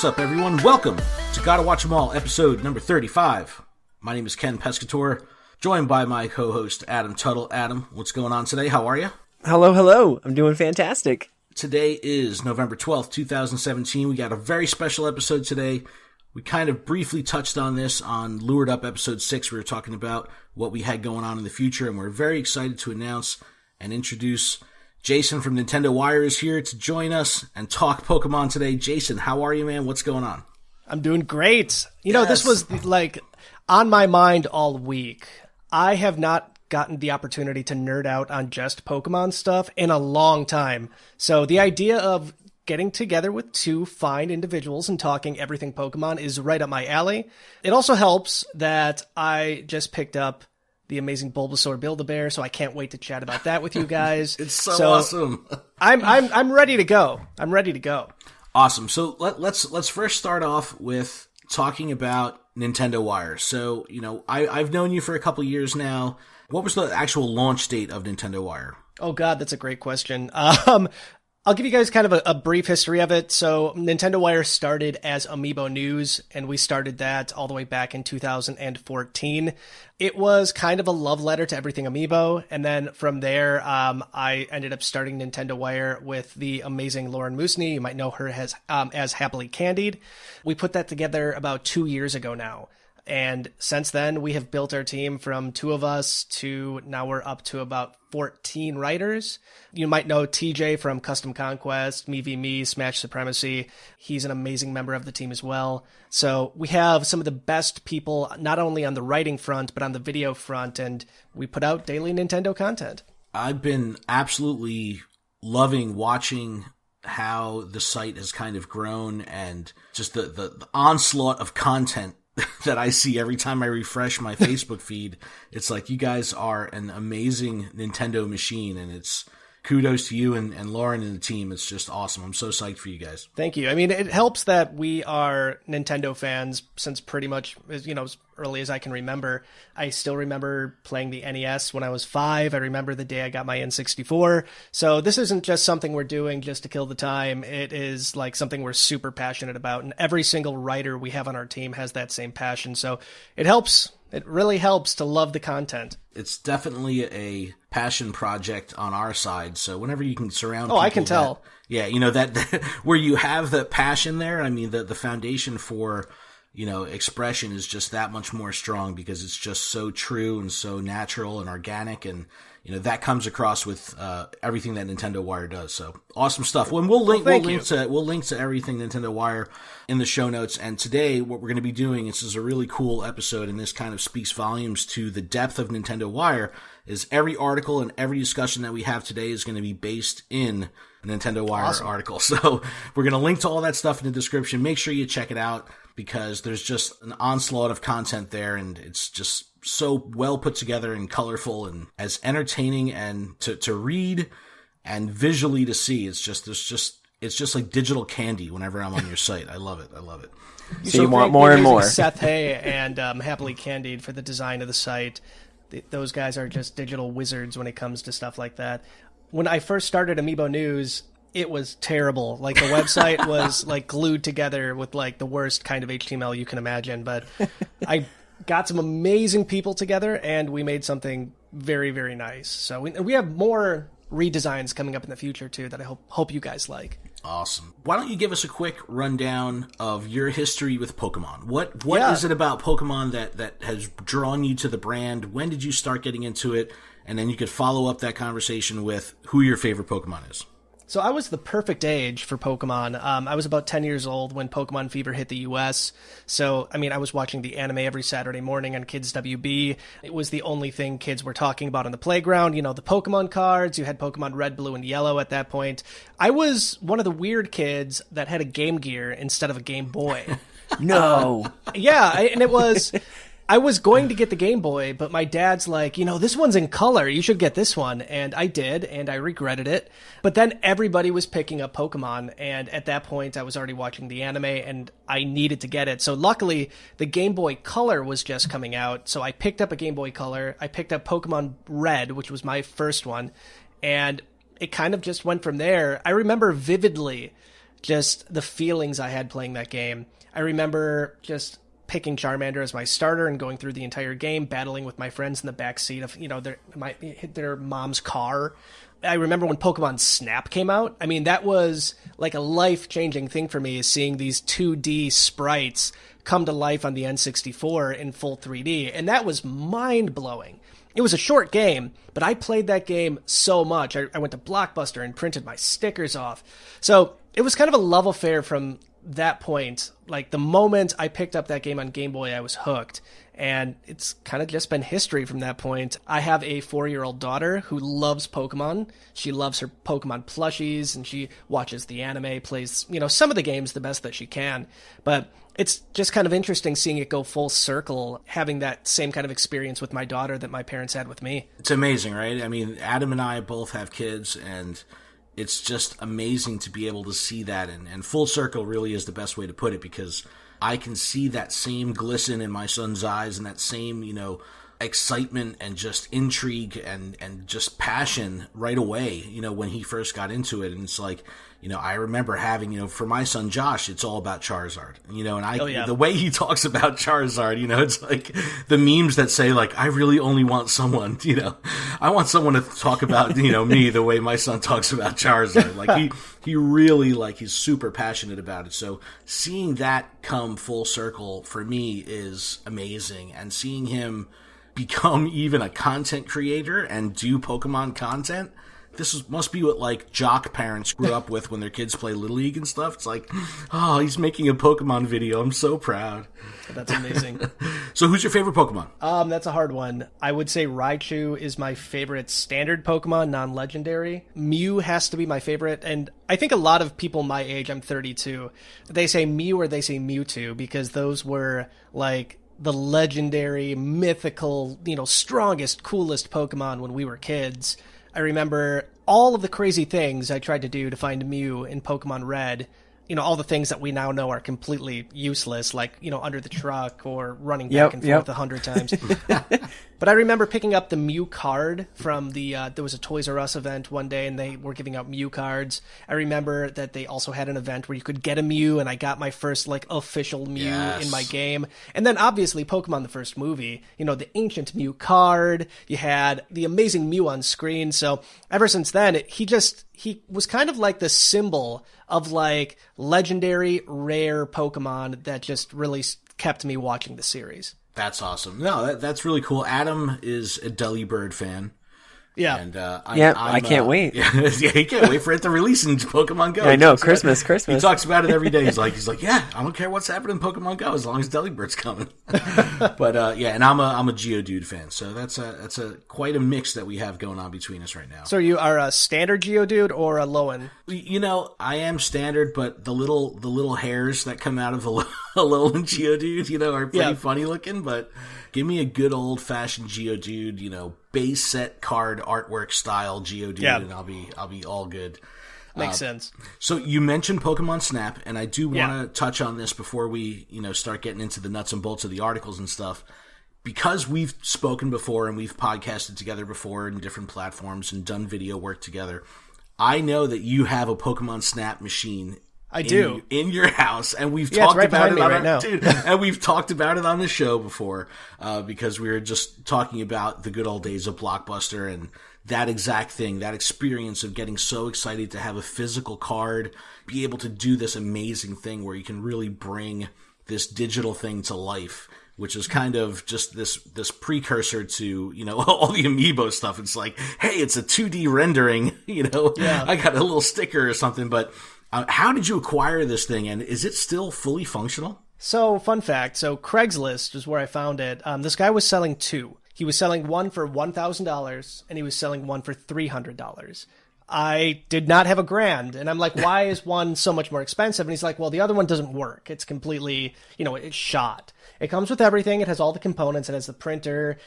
What's up, everyone? Welcome to Gotta Watch 'Em All, episode number 35. My name is Ken Pescator, joined by my co-host Adam Tuttle. Adam, what's going on today? How are you? Hello. I'm doing fantastic. Today is November 12th, 2017. We got a very special episode today. We kind of briefly touched on this on Lured Up episode 6. We were talking about what we had going on in the future, and we're very excited to announce and introduce Jason from Nintendo Wire is here to join us and talk Pokemon today. Jason, how are you, man? What's going on? I'm doing great. You know, this was like on my mind all week. I have not gotten the opportunity to nerd out on just Pokemon stuff in a long time. So the idea of getting together with two fine individuals and talking everything Pokemon is right up my alley. It also helps that I just picked up the amazing Bulbasaur Build-A-Bear, so I can't wait to chat about that with you guys. It's so awesome. I'm ready to go. I'm ready to go. Awesome. So let's first start off with talking about Nintendo Wire. So, you know, I've known you for a couple years now. What was the actual launch date of Nintendo Wire? Oh God, that's a great question. I'll give you guys kind of a brief history of it. So Nintendo Wire started as Amiibo News, and we started that all the way back in 2014. It was kind of a love letter to everything Amiibo. And then from there, I ended up starting Nintendo Wire with the amazing Lauren Moosney. You might know her as Happily Candied. We put that together about 2 years ago now. And since then, we have built our team from 2 of us to now we're up to about 14 writers. You might know TJ from Custom Conquest, Me v Me, Smash Supremacy. He's an amazing member of the team as well. So we have some of the best people, not only on the writing front, but on the video front. And we put out daily Nintendo content. I've been absolutely loving watching how the site has kind of grown and just the onslaught of content that I see every time I refresh my Facebook feed. It's like, you guys are an amazing Nintendo machine, and it's kudos to you and Lauren and the team. It's just awesome. I'm so psyched for you guys. Thank you. I mean, it helps that we are Nintendo fans since pretty much, you know, as early as I can remember. I still remember playing the NES when I was 5. I remember the day I got my N64. So this isn't just something we're doing just to kill the time. It is like something we're super passionate about. And every single writer we have on our team has that same passion. So it helps. It really helps to love the content. It's definitely a passion project on our side. So whenever you can surround people, I can tell. Yeah, you know, that where you have the passion there, I mean, the foundation for, you know, expression is just that much more strong because it's just so true and so natural and organic, and you know that comes across with everything that Nintendo Wire does. So awesome stuff. Well, we'll link to everything Nintendo Wire in the show notes. And today, what we're going to be doing, this is a really cool episode, and this kind of speaks volumes to the depth of Nintendo Wire. Is every article and every discussion that we have today is going to be based in a Nintendo Wire article. So we're going to link to all that stuff in the description. Make sure you check it out because there's just an onslaught of content there, and it's just so well put together and colorful and as entertaining and to read and visually to see. It's just like digital candy whenever I'm on your site. I love it. So you want more and more. Seth Hay and Happily Candied for the design of the site. Those guys are just digital wizards when it comes to stuff like that. When I first started Amiibo News, it was terrible. Like, the website was like glued together with like the worst kind of HTML you can imagine. But I got some amazing people together, and we made something very, very nice. So we have more redesigns coming up in the future too that I hope you guys like. Awesome. Why don't you give us a quick rundown of your history with Pokemon? What is it about Pokemon that has drawn you to the brand? When did you start getting into it? And then you could follow up that conversation with who your favorite Pokemon is. So I was the perfect age for Pokemon. I was about 10 years old when Pokemon Fever hit the U.S. So, I mean, I was watching the anime every Saturday morning on Kids WB. It was the only thing kids were talking about on the playground. You know, the Pokemon cards. You had Pokemon Red, Blue, and Yellow at that point. I was one of the weird kids that had a Game Gear instead of a Game Boy. No. And it was... I was going to get the Game Boy, but my dad's like, you know, this one's in color. You should get this one. And I did, and I regretted it. But then everybody was picking up Pokemon, and at that point, I was already watching the anime, and I needed to get it. So luckily, the Game Boy Color was just coming out, so I picked up a Game Boy Color. I picked up Pokemon Red, which was my first one, and it kind of just went from there. I remember vividly just the feelings I had playing that game. I remember just picking Charmander as my starter and going through the entire game, battling with my friends in the back seat of, their mom's car. I remember when Pokemon Snap came out. I mean, that was like a life-changing thing for me, is seeing these 2D sprites come to life on the N64 in full 3D, and that was mind-blowing. It was a short game, but I played that game so much. I went to Blockbuster and printed my stickers off. So it was kind of a love affair from that point. Like, the moment I picked up that game on Game Boy, I was hooked. And it's kind of just been history from that point. I have a 4-year-old daughter who loves Pokemon. She loves her Pokemon plushies, and she watches the anime, plays, some of the games the best that she can. But it's just kind of interesting seeing it go full circle, having that same kind of experience with my daughter that my parents had with me. It's amazing, right? I mean, Adam and I both have kids, and it's just amazing to be able to see that. And full circle really is the best way to put it, because I can see that same glisten in my son's eyes and that same, excitement and just intrigue and just passion right away, when he first got into it. And it's like, I remember having, for my son Josh, it's all about Charizard, and the way he talks about Charizard, it's like the memes that say, like, I really only want someone, I want someone to talk about, me the way my son talks about Charizard. Like, he really, like, he's super passionate about it. So seeing that come full circle for me is amazing. And seeing him become even a content creator and do Pokemon content, must be what, like, jock parents grew up with when their kids play Little League and stuff. It's like, oh, he's making a Pokemon video. I'm so proud. That's amazing. So who's your favorite Pokemon? That's a hard one. I would say Raichu is my favorite standard Pokemon, non-legendary. Mew has to be my favorite, and I think a lot of people my age, I'm 32, they say Mew or they say Mewtwo, because those were, like, the legendary, mythical, strongest, coolest Pokemon when we were kids. I remember all of the crazy things I tried to do to find Mew in Pokemon Red. All the things that we now know are completely useless, like, under the truck or running back and forth 100 times. But I remember picking up the Mew card from there was a Toys R Us event one day, and they were giving out Mew cards. I remember that they also had an event where you could get a Mew, and I got my first, like, official Mew in my game. And then, obviously, Pokemon the first movie, the ancient Mew card, you had the amazing Mew on screen. So ever since then, he was kind of like the symbol of, like, legendary, rare Pokemon that just really kept me watching the series. That's awesome. No, that's really cool. Adam is a Delibird fan. Yeah. And I can't wait. Yeah, he can't wait for it to release in Pokemon Go. I know, Christmas. He talks about it every day. He's like, yeah, I don't care what's happening in Pokemon Go as long as Delibird's coming. But and I'm a Geodude fan, so that's a quite a mix that we have going on between us right now. So you are a standard Geodude or a Lowen? I am standard, but the little hairs that come out of a Lowen Geodude, are pretty funny looking. But give me a good old fashioned Geodude, base set card artwork style Geodude, and I'll be all good. Makes sense. So you mentioned Pokemon Snap, and I do want to touch on this before we, start getting into the nuts and bolts of the articles and stuff. Because we've spoken before and we've podcasted together before in different platforms and done video work together, I know that you have a Pokemon Snap machine. I do. In your house, and we've talked about it right now. Dude, and we've talked about it on the show before, because we were just talking about the good old days of Blockbuster and that exact thing, that experience of getting so excited to have a physical card, be able to do this amazing thing where you can really bring this digital thing to life, which is kind of just this precursor to, all the Amiibo stuff. It's like, hey, it's a 2D rendering, I got a little sticker or something, but how did you acquire this thing, and is it still fully functional? So, fun fact. So, Craigslist is where I found it. This guy was selling two. He was selling one for $1,000, and he was selling one for $300. I did not have $1,000, and I'm like, why is one so much more expensive? And he's like, well, the other one doesn't work. It's completely, it's shot. It comes with everything. It has all the components. It has the printer,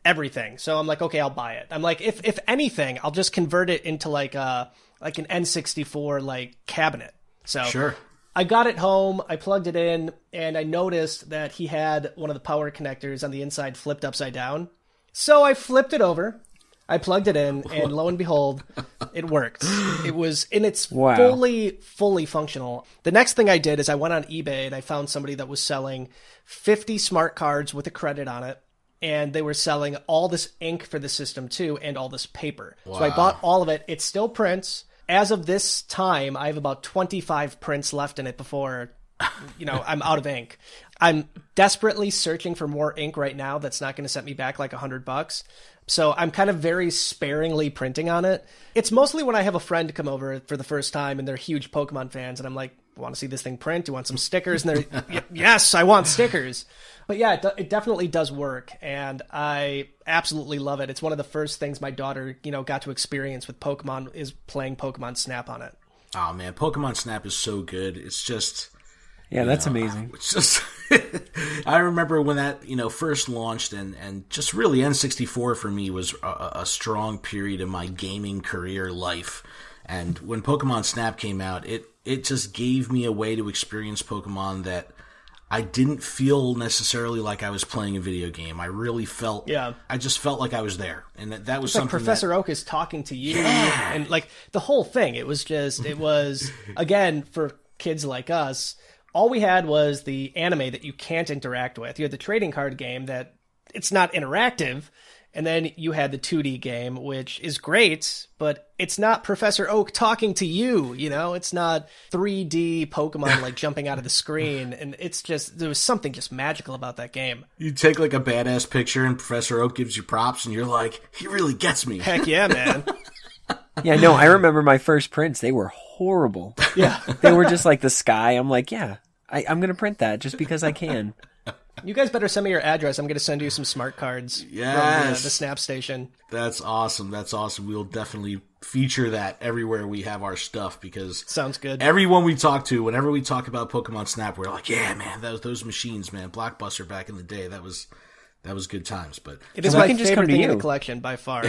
everything. So I'm like, okay, I'll buy it. I'm like, if anything, I'll just convert it into like an N64 cabinet. So sure. I got it home, I plugged it in, and I noticed that he had one of the power connectors on the inside flipped upside down. So I flipped it over, I plugged it in, and lo and behold, it worked. It was, and it's Wow. fully functional. The next thing I did is I went on eBay and I found somebody that was selling 50 smart cards with a credit on it, and they were selling all this ink for the system too, and all this paper. Wow. So I bought all of it. It still prints. As of this time, I have about 25 prints left in it before, I'm out of ink. I'm desperately searching for more ink right now that's not going to set me back like $100. So I'm kind of very sparingly printing on it. It's mostly when I have a friend come over for the first time and they're huge Pokemon fans, and I'm like, want to see this thing print? Do you want some stickers? And they're, yes, I want stickers. But yeah, it definitely does work, and I absolutely love it. It's one of the first things my daughter, got to experience with Pokemon is playing Pokemon Snap on it. Oh man, Pokemon Snap is so good. It's just... Yeah, that's amazing. It's just, I remember when that, first launched, and just really N64 for me was a strong period in my gaming career life. And when Pokemon Snap came out, it just gave me a way to experience Pokemon that I didn't feel necessarily like I was playing a video game. I really felt, I just felt like I was there. And that was it's something like Professor Oak is talking to you. Yeah. And like the whole thing, it was, again, for kids like us, all we had was the anime that you can't interact with. You had the trading card game that it's not interactive. And then you had the 2D game, which is great, but it's not Professor Oak talking to you, It's not 3D Pokemon like jumping out of the screen. And it's just, there was something just magical about that game. You take like a badass picture and Professor Oak gives you props and you're like, he really gets me. Heck yeah, man. Yeah, no, I remember my first prints. They were horrible. Yeah. They were just like the sky. I'm like, yeah, I'm going to print that just because I can. You guys better send me your address. I'm going to send you some smart cards from the Snap Station. That's awesome. That's awesome. We'll definitely feature that everywhere we have our stuff, because sounds good. Everyone we talk to, whenever we talk about Pokemon Snap, we're like, yeah, man, those machines, man, Blockbuster back in the day, that was good times. But it is my favorite thing in the collection by far,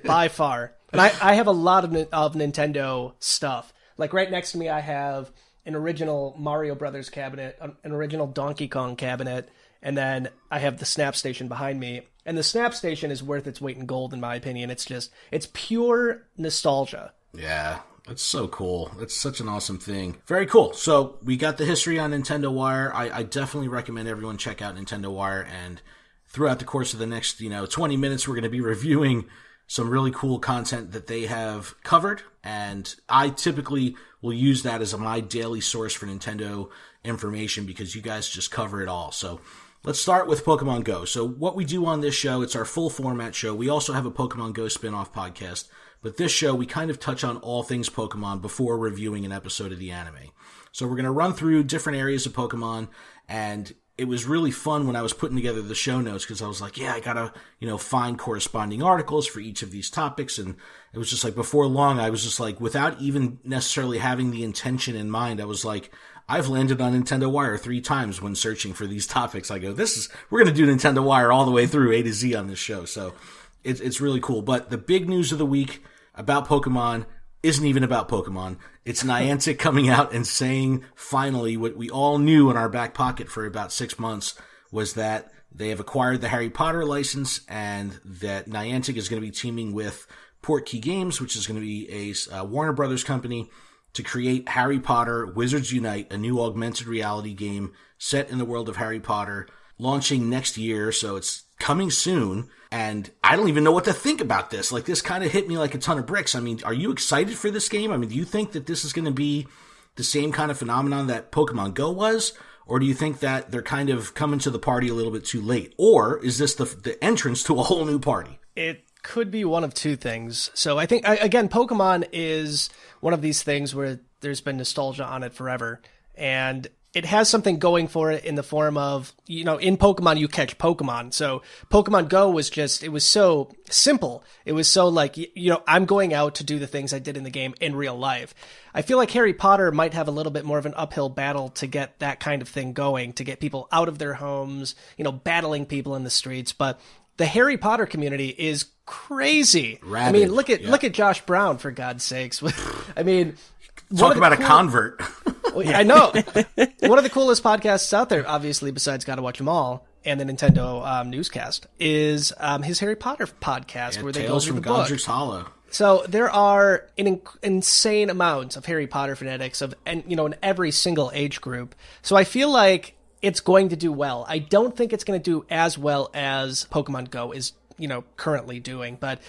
by far. And I have a lot of Nintendo stuff. Like right next to me, I have an original Mario Brothers cabinet, an original Donkey Kong cabinet, and then I have the Snap Station behind me. And the Snap Station is worth its weight in gold, in my opinion. It's pure nostalgia. Yeah, that's so cool. It's such an awesome thing. Very cool. So we got the history on Nintendo Wire. I definitely recommend everyone check out Nintendo Wire. And throughout the course of the next, 20 minutes, we're going to be reviewing some really cool content that they have covered. And I typically will use that as my daily source for Nintendo information, because you guys just cover it all. So let's start with Pokemon Go. So what we do on this show, it's our full format show. We also have a Pokemon Go spin-off podcast, but this show, we kind of touch on all things Pokemon before reviewing an episode of the anime. So we're going to run through different areas of Pokemon, and it was really fun when I was putting together the show notes, because I was like, yeah, I gotta, find corresponding articles for each of these topics. And it was just like, before long, I was just like, without even necessarily having the intention in mind, I was like, I've landed on Nintendo Wire 3 times when searching for these topics. I go, we're going to do Nintendo Wire all the way through A to Z on this show. So it's really cool. But the big news of the week about Pokemon isn't even about Pokemon. It's Niantic coming out and saying, finally, what we all knew in our back pocket for about 6 months, was that they have acquired the Harry Potter license, and that Niantic is going to be teaming with Portkey Games, which is going to be a Warner Brothers company, to create Harry Potter Wizards Unite, a new augmented reality game set in the world of Harry Potter, launching next year. So it's coming soon. And I don't even know what to think about this. Like, this kind of hit me like a ton of bricks. I mean, are you excited for this game? I mean, do you think that this is going to be the same kind of phenomenon that Pokemon Go was? Or do you think that they're kind of coming to the party a little bit too late? Or is this the entrance to a whole new party? It could be one of two things. So I think, again, Pokemon is one of these things where there's been nostalgia on it forever. And it has something going for it in the form of, in Pokemon, you catch Pokemon. So Pokemon Go was it was so simple. It was so like, I'm going out to do the things I did in the game in real life. I feel like Harry Potter might have a little bit more of an uphill battle to get that kind of thing going, to get people out of their homes, battling people in the streets. But the Harry Potter community is crazy. Rabid. I mean, look at Josh Brown, for God's sakes. I mean, talk about a convert. I know. One of the coolest podcasts out there, obviously, besides Gotta Watch 'Em All, and the Nintendo newscast is his Harry Potter podcast, where they go Tales through from the book. Godric's Hollow. So there are an insane amount of Harry Potter fanatics in every single age group. So I feel like it's going to do well. I don't think it's going to do as well as Pokemon Go is, currently doing. But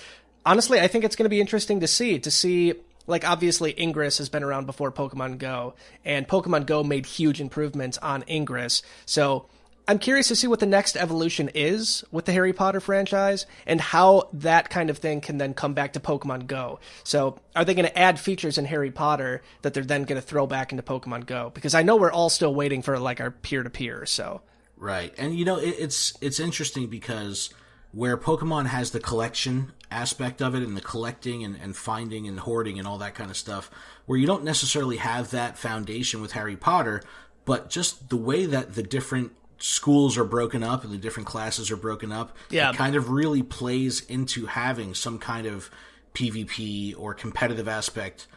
honestly, I think it's going to be interesting to see. Like, obviously, Ingress has been around before Pokemon Go, and Pokemon Go made huge improvements on Ingress. So I'm curious to see what the next evolution is with the Harry Potter franchise and how that kind of thing can then come back to Pokemon Go. So are they going to add features in Harry Potter that they're then going to throw back into Pokemon Go? Because I know we're all still waiting for like our peer-to-peer, so. Right. And it's interesting because where Pokemon has the collection aspect of it and the collecting and finding and hoarding and all that kind of stuff, where you don't necessarily have that foundation with Harry Potter, but just the way that the different schools are broken up and the different classes are broken up, it kind of really plays into having some kind of PvP or competitive aspect,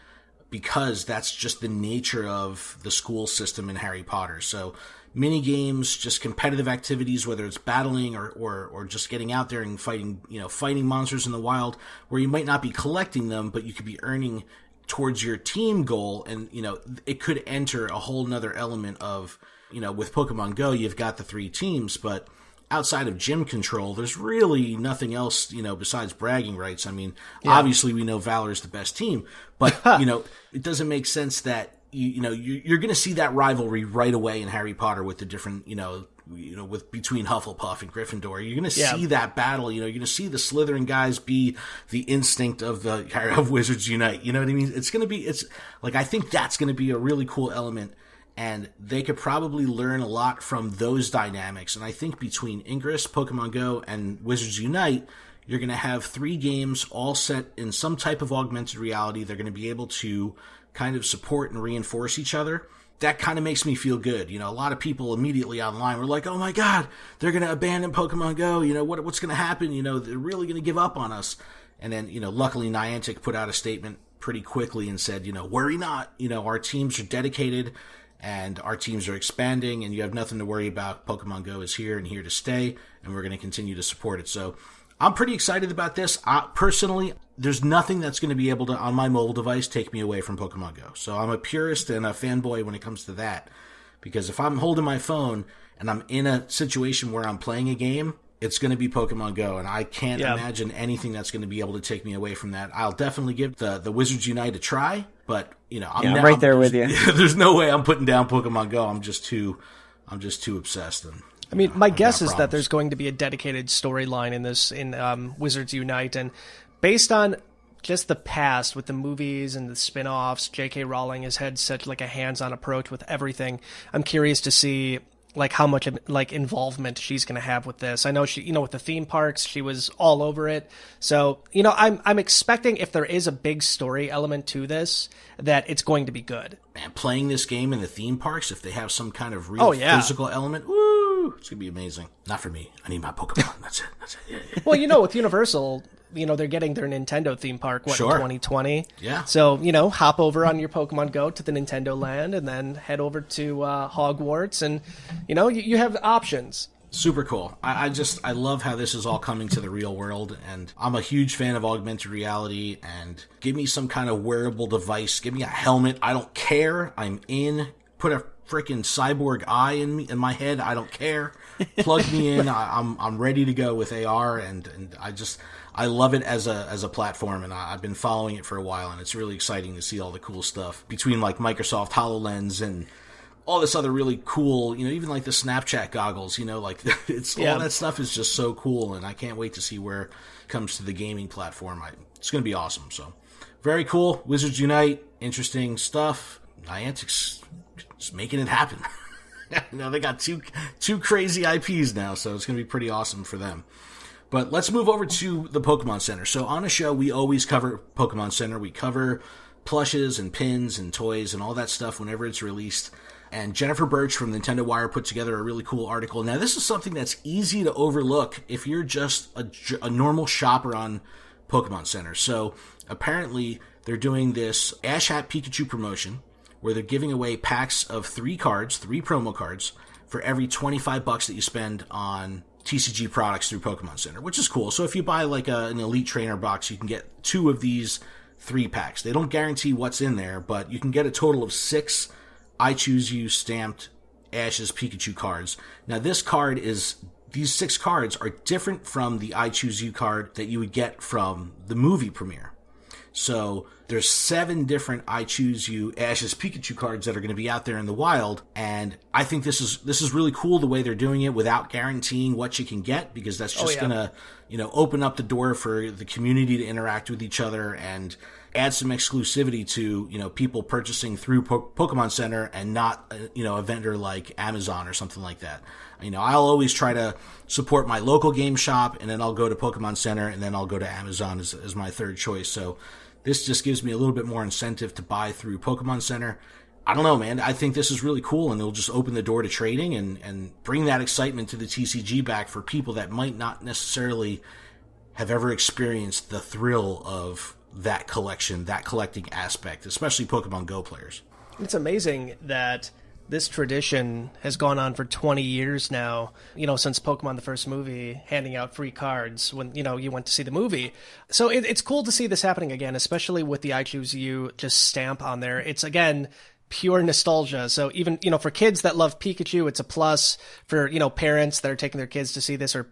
because that's just the nature of the school system in Harry Potter. So mini games, just competitive activities, whether it's battling or just getting out there and fighting monsters in the wild, where you might not be collecting them, but you could be earning towards your team goal. And, it could enter a whole nother element of, with Pokemon Go, you've got the 3 teams, but outside of gym control, there's really nothing else, besides bragging rights. I mean, obviously we know Valor's the best team, but, it doesn't make sense that, you're going to see that rivalry right away in Harry Potter with the different, with between Hufflepuff and Gryffindor. You're going to see that battle. You're going to see the Slytherin guys be the instinct of Wizards Unite. You know what I mean? I think that's going to be a really cool element. And they could probably learn a lot from those dynamics. And I think between Ingress, Pokemon Go, and Wizards Unite, you're going to have 3 games all set in some type of augmented reality. They're going to be able to kind of support and reinforce each other. That kind of makes me feel good. A lot of people immediately online were like, oh my God, they're going to abandon Pokemon Go. What's going to happen? They're really going to give up on us. And then, luckily Niantic put out a statement pretty quickly and said, worry not. Our teams are dedicated and our teams are expanding, and you have nothing to worry about. Pokemon Go is here and here to stay, and we're going to continue to support it. So I'm pretty excited about this. Personally, there's nothing that's going to be able to, on my mobile device, take me away from Pokemon Go. So I'm a purist and a fanboy when it comes to that, because if I'm holding my phone and I'm in a situation where I'm playing a game, it's going to be Pokemon Go, and I can't imagine anything that's going to be able to take me away from that. I'll definitely give the Wizards Unite a try, but I'm right there with you. There's no way I'm putting down Pokemon Go. I'm just too obsessed. And my guess is that there's going to be a dedicated storyline in Wizards Unite, and based on just the past with the movies and the spin-offs, J.K. Rowling has had such like a hands-on approach with everything. I'm curious to see like how much like involvement she's going to have with this. I know she, with the theme parks, she was all over it. So, I'm expecting if there is a big story element to this, that it's going to be good. Man, playing this game in the theme parks, if they have some kind of real physical element, woo, it's going to be amazing. Not for me. I need my Pokemon. That's it. Yeah. Well, with Universal, they're getting their Nintendo theme park, in 2020? Yeah. So, hop over on your Pokemon Go to the Nintendo land and then head over to Hogwarts, and, you have options. Super cool. I love how this is all coming to the real world, and I'm a huge fan of augmented reality, and give me some kind of wearable device. Give me a helmet. I don't care. I'm in. Put a freaking cyborg eye in my head. I don't care. Plug me in. I'm ready to go with AR, and I love it as a platform, and I've been following it for a while, and it's really exciting to see all the cool stuff between like Microsoft HoloLens and all this other really cool, even like the Snapchat goggles, it's all that stuff is just so cool, and I can't wait to see where it comes to the gaming platform. It's going to be awesome. So very cool. Wizards Unite, interesting stuff. Niantic's just making it happen. They got two crazy IPs now, so it's going to be pretty awesome for them. But let's move over to the Pokemon Center. So on a show, we always cover Pokemon Center. We cover plushes and pins and toys and all that stuff whenever it's released. And Jennifer Birch from Nintendo Wire put together a really cool article. Now, this is something that's easy to overlook if you're just a normal shopper on Pokemon Center. So apparently, they're doing this Ash Hat Pikachu promotion where they're giving away packs of 3 promo cards, for every $25 that you spend on TCG products through Pokemon Center, which is cool. So if you buy like an Elite Trainer box, you can get 2 of these 3-packs. They don't guarantee what's in there, but you can get a total of 6 I Choose You stamped Ash's Pikachu cards. Now these 6 cards are different from the I Choose You card that you would get from the movie premiere. So there's 7 different I Choose You Ash's Pikachu cards that are going to be out there in the wild, and I think this is really cool the way they're doing it without guaranteeing what you can get, because that's just going to, open up the door for the community to interact with each other and add some exclusivity to, people purchasing through Pokemon Center and not, a vendor like Amazon or something like that. I'll always try to support my local game shop, and then I'll go to Pokemon Center, and then I'll go to Amazon as my third choice. So this just gives me a little bit more incentive to buy through Pokemon Center. I don't know, man. I think this is really cool, and it'll just open the door to trading and bring that excitement to the TCG back for people that might not necessarily have ever experienced the thrill of that collection, that collecting aspect, especially Pokemon Go players. It's amazing that this tradition has gone on for 20 years now, since Pokemon the first movie, handing out free cards when, you went to see the movie. So it's cool to see this happening again, especially with the I Choose You just stamp on there. It's, again, pure nostalgia. So even, for kids that love Pikachu, it's a plus. For, parents that are taking their kids to see this, or,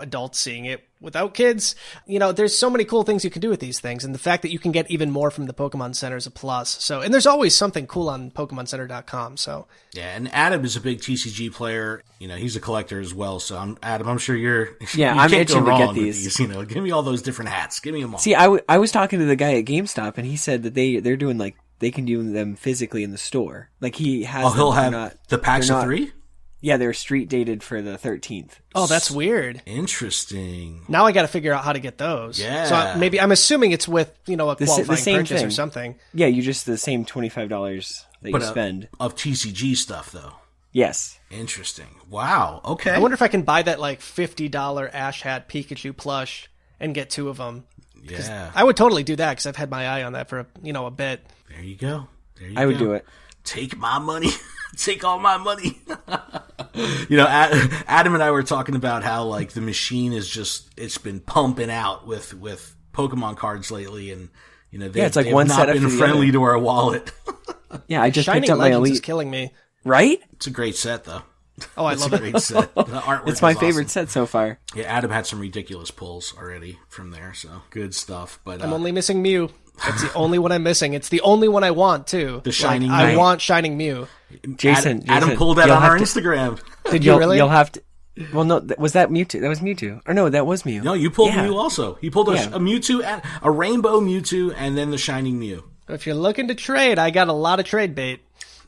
adults seeing it without kids, there's so many cool things you can do with these things. And the fact that you can get even more from the Pokemon Center is a plus. So, and there's always something cool on PokemonCenter.com. So, yeah. And Adam is a big TCG player. He's a collector as well. So Adam, I'm sure I'm itching to get these. Give me all those different hats. Give me them all. See, I was talking to the guy at GameStop, and he said that they're doing like, they can do them physically in the store. Like he has. Oh, he'll have the packs of 3? Yeah, they're street dated for the 13th. Oh, that's weird. Interesting. Now I got to figure out how to get those. Yeah. So I'm assuming it's with, a qualifying the same purchase thing. or something. Yeah, you just the same $25 that you spend. Of TCG stuff, though. Yes. Interesting. Wow. Okay. I wonder if I can buy that like $50 Ash Hat Pikachu plush and get 2 of them. Yeah. I would totally do that because I've had my eye on that for, a bit. There you go. I would do it. Take my money. Take all my money. Adam and I were talking about how like the machine is it's been pumping out with Pokemon cards lately, and it's like they've one not set been after the friendly other. to our wallet. Yeah, I just Shining picked up my Legends Elite. is killing me. Right? It's a great set, though. Oh, I love it. Great set. The artwork It's my is favorite awesome. set so far. Yeah, Adam had some ridiculous pulls already from there, so good stuff. But I'm only missing Mew. That's the only one I'm missing. It's the only one I want, too. The Shining I Knight. want Shining Mew. Jason, Adam pulled that you'll on our have to- Instagram. Did you really? You'll have to. Well, no, was that Mewtwo? That was Mewtwo. Or no, that was Mew. No, you pulled Yeah. Mew also. He pulled a Mewtwo, a Rainbow Mewtwo, and then the Shining Mew. If you're looking to trade, I got a lot of trade bait.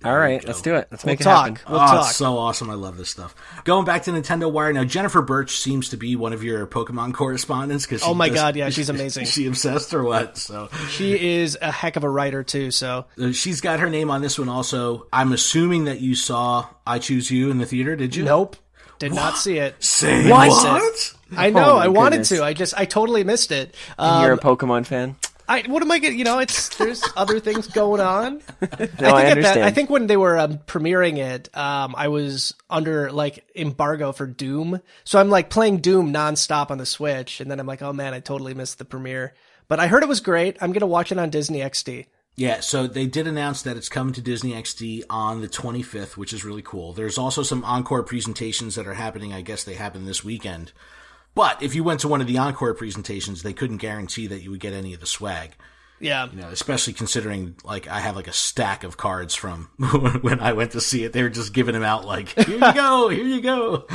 All right, let's do it. Let's make it talk. happen. We'll talk. It's so awesome. I love this stuff. Going back to Nintendo Wire, now Jennifer Birch seems to be one of your Pokemon correspondents. Oh my god, yeah, she's amazing. Is she obsessed or what? So She is a heck of a writer, too, so. she's got her name on this one also. I'm assuming that you saw I Choose You in the theater, did you? Nope. Did not see it. Say What? what? I know, my I wanted goodness. to. I totally missed it. And you're a Pokemon fan? What am I getting? There's other things going on. No, I understand. I think when they were premiering it, I was under like embargo for Doom. So I'm like playing Doom nonstop on the Switch. And then I'm like, oh man, I totally missed the premiere. But I heard it was great. I'm going to watch it on Disney XD. Yeah, so they did announce that it's coming to Disney XD on the 25th, which is really cool. There's also some encore presentations that are happening. I guess they happen this weekend. But if you went to one of the encore presentations, they couldn't guarantee that you would get any of the swag. Yeah. Especially considering, like, I have, like, a stack of cards from when I went to see it. They were just giving them out, like, here you go, here you go.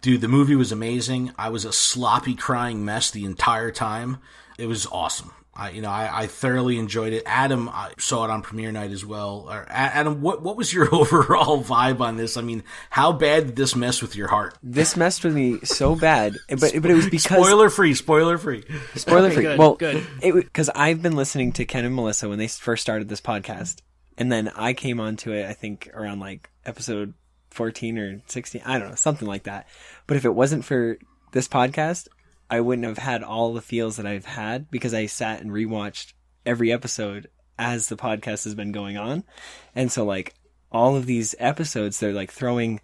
Dude, the movie was amazing. I was a sloppy crying mess the entire time. It was awesome. I thoroughly enjoyed it. Adam, I saw it on premiere night as well. Adam, what was your overall vibe on this? I mean, how bad did this mess with your heart? This messed with me so bad, but it was because Spoiler free. Spoiler free. Good, Well, good. Because I've been listening to Ken and Melissa when they first started this podcast, and then I came onto it, I think, around like episode 14 or 16. I don't know, something like that. But if it wasn't for this podcast, I wouldn't have had all the feels that I've had because I sat and rewatched every episode as the podcast has been going on. And so like all of these episodes, they're like throwing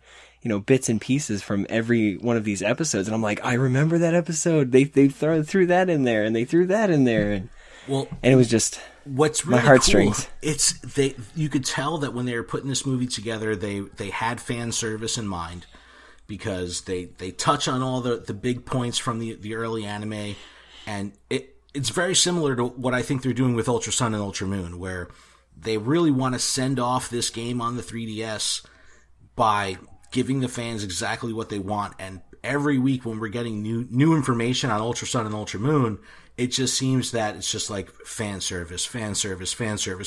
bits and pieces from every one of these episodes. And I'm like, I remember that episode. They threw that in there, and they threw that in there. And it was just what's really my heartstrings. Cool, you could tell that when they were putting this movie together, they had fan service in mind, because they touch on all the big points from the early anime, and it's very similar to what I think they're doing with Ultra Sun and Ultra Moon, where they really want to send off this game on the 3DS by giving the fans exactly what they want. And every week when we're getting new information on Ultra Sun and Ultra Moon, it just seems that it's just like fan service.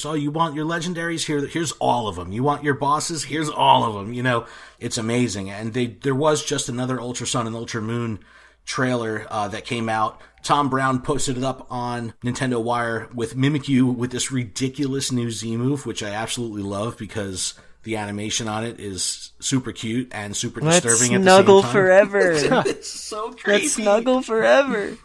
Oh, you want your legendaries? Here's all of them. You want your bosses? Here's all of them. It's amazing. And there was just another Ultra Sun and Ultra Moon trailer that came out. Tom Brown posted it up on Nintendo Wire with Mimikyu with this ridiculous new Z move, which I absolutely love because the animation on it is super cute and super disturbing at the same time. Let's snuggle forever. It's so creepy. Let's snuggle forever.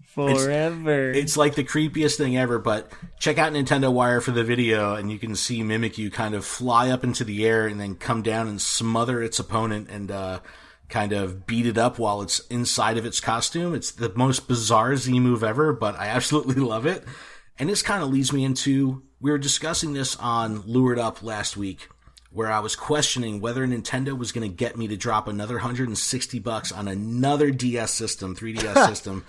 Forever. It's like the creepiest thing ever, but check out Nintendo Wire for the video, and you can see Mimikyu kind of fly up into the air and then come down and smother its opponent and kind of beat it up while it's inside of its costume. It's the most bizarre Z move ever, but I absolutely love it. And this kind of leads me into, we were discussing this on Lured Up last week, where I was questioning whether Nintendo was going to get me to drop another $160 on another DS system, 3DS system.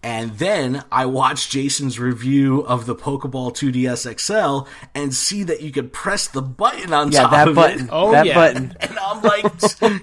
And then I watched Jason's review of the Pokeball 2DS XL and see that you could press the button on top of button. it. Oh, that yeah. button. And I'm like,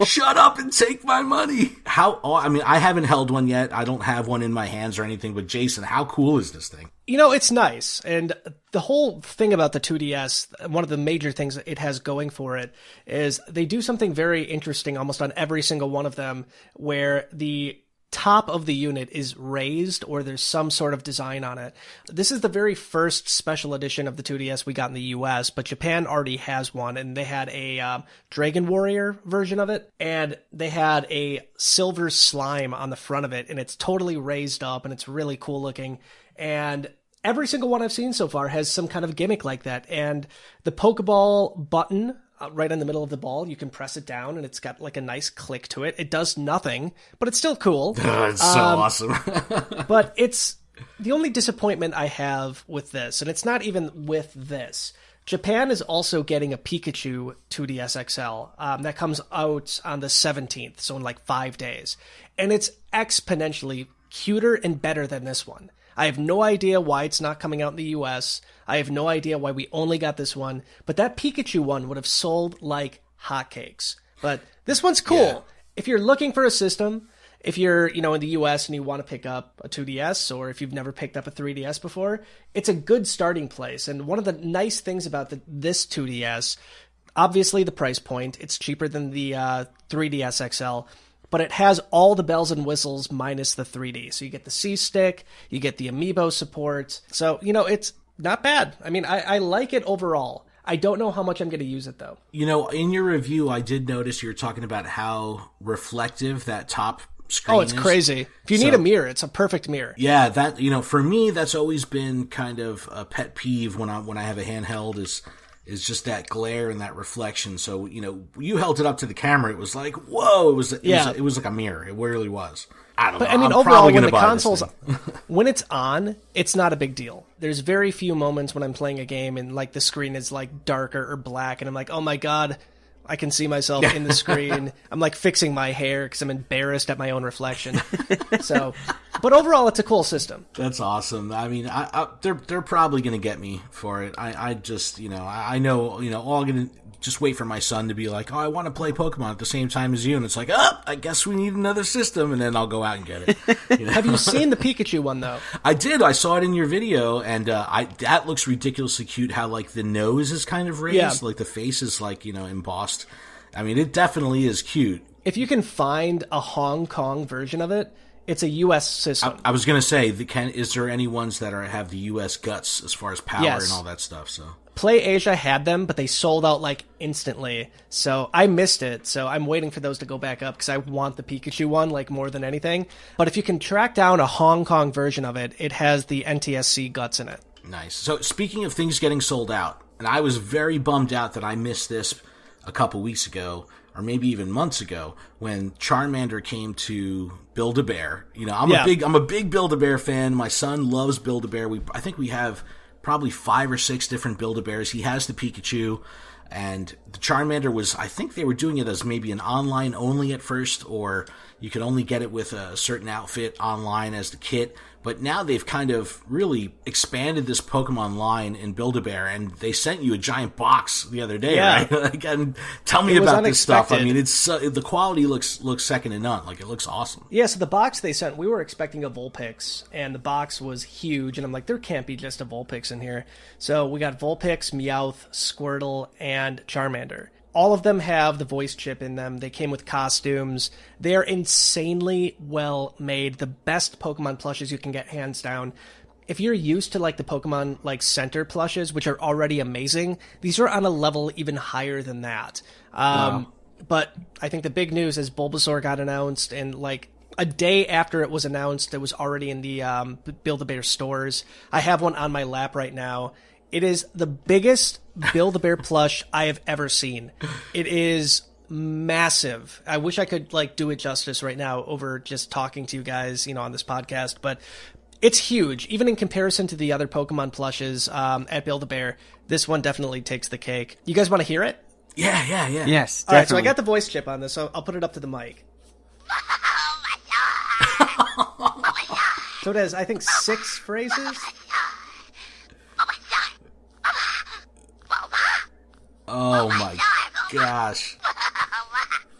shut up and take my money. I haven't held one yet. I don't have one in my hands or anything, but Jason, how cool is this thing? It's nice. And the whole thing about the 2DS, one of the major things it has going for it is they do something very interesting almost on every single one of them, where the top of the unit is raised or there's some sort of design on it. This is the very first special edition of the 2DS we got in the US, but Japan already has one, and they had a Dragon Warrior version of it, and they had a silver slime on the front of it, and it's totally raised up, and it's really cool looking. And every single one I've seen so far has some kind of gimmick like that. And the Pokeball button right in the middle of the ball, you can press it down and it's got like a nice click to it. It does nothing, but it's still cool. It's so awesome. But it's the only disappointment I have with this, and it's not even with this. Japan is also getting a Pikachu 2DS XL that comes out on the 17th, so in like 5 days. And it's exponentially cuter and better than this one. I have no idea why it's not coming out in the US. I have no idea why we only got this one. But that Pikachu one would have sold like hotcakes. But this one's cool. Yeah. If you're looking for a system, if you're, in the US and you want to pick up a 2DS, or if you've never picked up a 3DS before, it's a good starting place. And one of the nice things about this 2DS, obviously the price point, it's cheaper than the 3DS XL, but it has all the bells and whistles minus the 3D. So you get the C-Stick, you get the Amiibo support. So, it's not bad. I mean, I like it overall. I don't know how much I'm going to use it, though. In your review, I did notice you were talking about how reflective that top screen is. Oh, it's crazy. If you need a mirror, it's a perfect mirror. Yeah, that, for me, that's always been kind of a pet peeve when I have a handheld is just that glare and that reflection. So, you held it up to the camera. It was like, whoa, it was like a mirror. It really was. I don't know. I mean, overall, when the console's, when it's on, it's not a big deal. There's very few moments when I'm playing a game and like the screen is like darker or black and I'm like, oh my God, I can see myself in the screen. I'm like fixing my hair because I'm embarrassed at my own reflection. But overall, it's a cool system. That's awesome. I mean, they're probably going to get me for it. I just, I know, all going to just wait for my son to be like, oh, I want to play Pokemon at the same time as you. And it's like, I guess we need another system. And then I'll go out and get it. Have you seen the Pikachu one, though? I did. I saw it in your video. And that looks ridiculously cute, how like the nose is kind of raised. Yeah. Like the face is like, embossed. I mean, it definitely is cute. If you can find a Hong Kong version of it, it's a U.S. system. I was going to say, is there any ones that have the U.S. guts as far as power and all that stuff? So Play Asia had them, but they sold out like instantly. So I missed it. So I'm waiting for those to go back up because I want the Pikachu one like more than anything. But if you can track down a Hong Kong version of it, it has the NTSC guts in it. Nice. So speaking of things getting sold out, and I was very bummed out that I missed this a couple weeks ago. or maybe even months ago, when Charmander came to Build-A-Bear. I'm a big Build-A-Bear fan. My son loves Build-A-Bear. I think we have probably 5 or 6 different Build-A-Bears. He has the Pikachu, and the Charmander was, I think they were doing it as maybe an online only at first, or you could only get it with a certain outfit online as the kit. But now they've kind of really expanded this Pokemon line in Build-A-Bear, and they sent you a giant box the other day, right? And tell me about this stuff. I mean, it's the quality looks second to none. Like, it looks awesome. Yeah, so the box they sent, we were expecting a Vulpix, and the box was huge, and I'm like, there can't be just a Vulpix in here. So we got Vulpix, Meowth, Squirtle, and Charmander. All of them have the voice chip in them. They came with costumes. They're insanely well made. The best Pokemon plushes you can get, hands down. If you're used to like the Pokemon like center plushes, which are already amazing, these are on a level even higher than that. Wow. But I think the big news is Bulbasaur got announced, and like a day after it was announced, it was already in the Build-A-Bear stores. I have one on my lap right now. It is the biggest Build-A-Bear plush I have ever seen. It is massive. I wish I could like do it justice right now over just talking to you guys, on this podcast, but it's huge. Even in comparison to the other Pokemon plushes at Build-A-Bear, this one definitely takes the cake. You guys want to hear it? Yeah. Yes, All right, so I got the voice chip on this, so I'll put it up to the mic. So it has, I think, 6 phrases. Oh my gosh.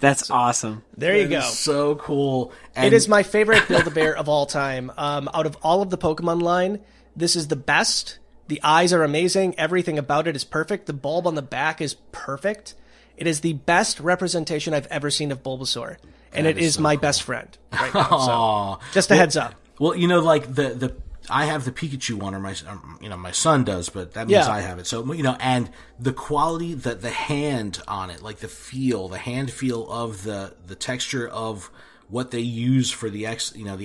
That's awesome. There you go. So cool. And it is my favorite Build-A-Bear of all time. Out of all of the Pokemon line, this is the best. The eyes are amazing. Everything about it is perfect. The bulb on the back is perfect. It is the best representation I've ever seen of Bulbasaur. And it is my best friend right now. So just a heads up. Well, like the I have the Pikachu one, or my son does, but that means I have it. So, and the quality, the hand on it, like the hand feel of the texture of what they use for the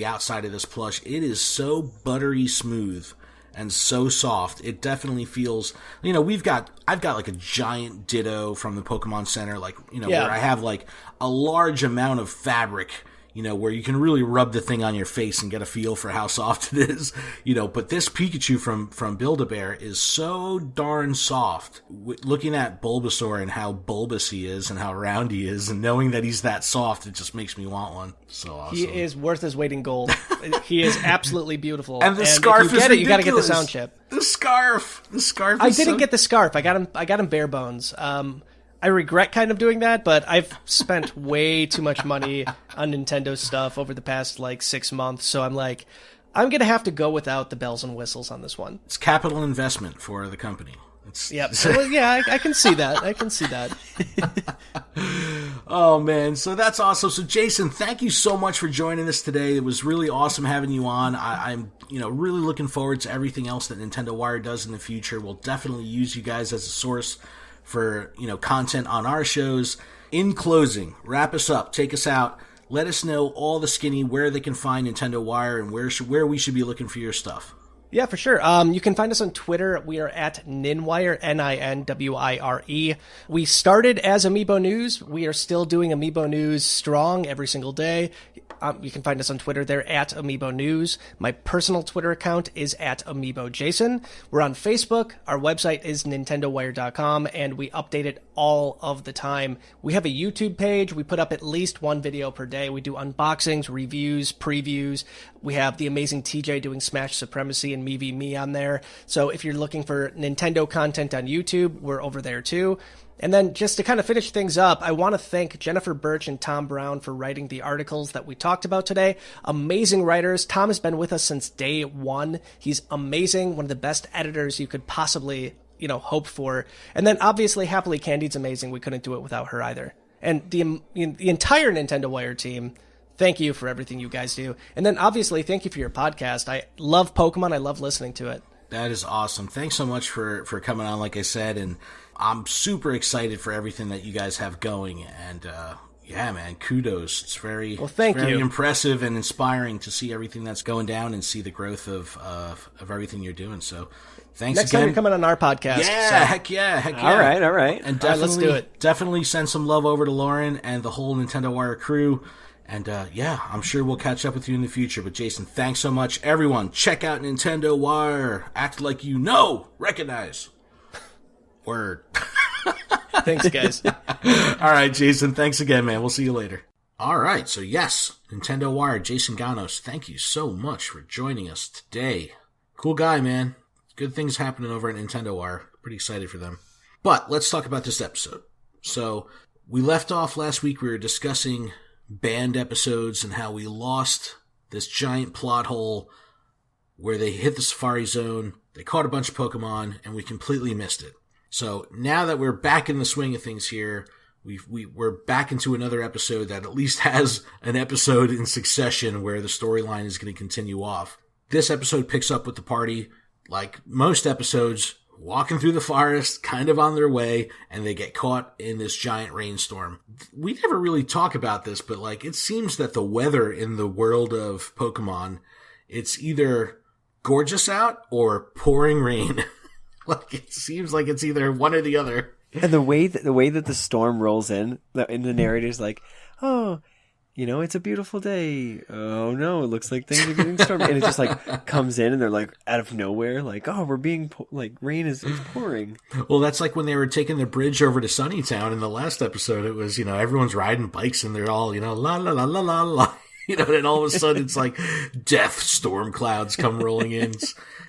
outside of this plush, it is so buttery smooth and so soft. It definitely feels, I've got like a giant Ditto from the Pokemon Center, where I have like a large amount of fabric, where you can really rub the thing on your face and get a feel for how soft it is, but this Pikachu from Build-A-Bear is so darn soft. Looking at Bulbasaur and how bulbous he is and how round he is, and knowing that he's that soft, it just makes me want one. So awesome. He is worth his weight in gold. He is absolutely beautiful. And the scarf is ridiculous. You got to get the sound chip. The scarf. I didn't get the scarf. I got him bare bones. I regret kind of doing that, but I've spent way too much money on Nintendo stuff over the past 6 months, so I'm going to have to go without the bells and whistles on this one. It's capital investment for the company. Yep. So, yeah, I can see that. Oh, man. So that's awesome. So, Jason, thank you so much for joining us today. It was really awesome having you on. I'm really looking forward to everything else that Nintendo Wire does in the future. We'll definitely use you guys as a source for, content on our shows. In closing, wrap us up, take us out. Let us know, all the skinny, where they can find Nintendo Wire and where we should be looking for your stuff. Yeah, for sure. You can find us on Twitter. We are at Ninwire, Ninwire. We started as Amiibo News. We are still doing Amiibo News strong every single day. You can find us on Twitter. They're at Amiibo News. My personal Twitter account is at AmiiboJason. We're on Facebook. Our website is NintendoWire.com, and we update it all of the time. We have a YouTube page. We put up at least one video per day. We do unboxings, reviews, previews. We have the amazing TJ doing Smash Supremacy and Me v Me on there. So if you're looking for Nintendo content on YouTube, we're over there too. And then just to kind of finish things up, I want to thank Jennifer Birch and Tom Brown for writing the articles that we talked about today. Amazing writers. Tom has been with us since day one. He's amazing. One of the best editors you could possibly, hope for. And then obviously Happily Candied's amazing. We couldn't do it without her either. And the entire Nintendo Wire team, thank you for everything you guys do. And then obviously thank you for your podcast. I love Pokemon. I love listening to it. That is awesome. Thanks so much for coming on, like I said, and I'm super excited for everything that you guys have going, and Yeah, man, kudos. It's very, thank very you. impressive and inspiring to see everything that's going down and see the growth of everything you're doing. So thanks Next again. time you're coming on our podcast. Yeah, so. heck yeah. All right. And All right, let's do it. Definitely send some love over to Lauren and the whole Nintendo Wire crew. And I'm sure we'll catch up with you in the future. But Jason, thanks so much. Everyone, check out Nintendo Wire. Act like you know. Recognize. Word. Thanks, guys. All right, Jason. Thanks again, man. We'll see you later. All right. So, yes, Nintendo Wire, Jason Ganos, thank you so much for joining us today. Cool guy, man. Good things happening over at Nintendo Wire. Pretty excited for them. But let's talk about this episode. So, we left off last week. We were discussing banned episodes and how we lost this giant plot hole where they hit the Safari Zone, they caught a bunch of Pokemon, and we completely missed it. So now that we're back in the swing of things here, we're back into another episode that at least has an episode in succession where the storyline is going to continue off. This episode picks up with the party, like most episodes, walking through the forest, kind of on their way, and they get caught in this giant rainstorm. We never really talk about this, but like it seems that the weather in the world of Pokemon, it's either gorgeous out or pouring rain. Like it seems like it's either one or the other. And the way that the storm rolls in, the narrator's like, oh, it's a beautiful day. Oh no, it looks like things are getting stormy. And it just like comes in and they're like out of nowhere, like, oh, we're being rain is pouring. Well, that's like when they were taking the bridge over to Sunnytown in the last episode. It was, everyone's riding bikes and they're all, la la la la la la. And all of a sudden it's like death storm clouds come rolling in.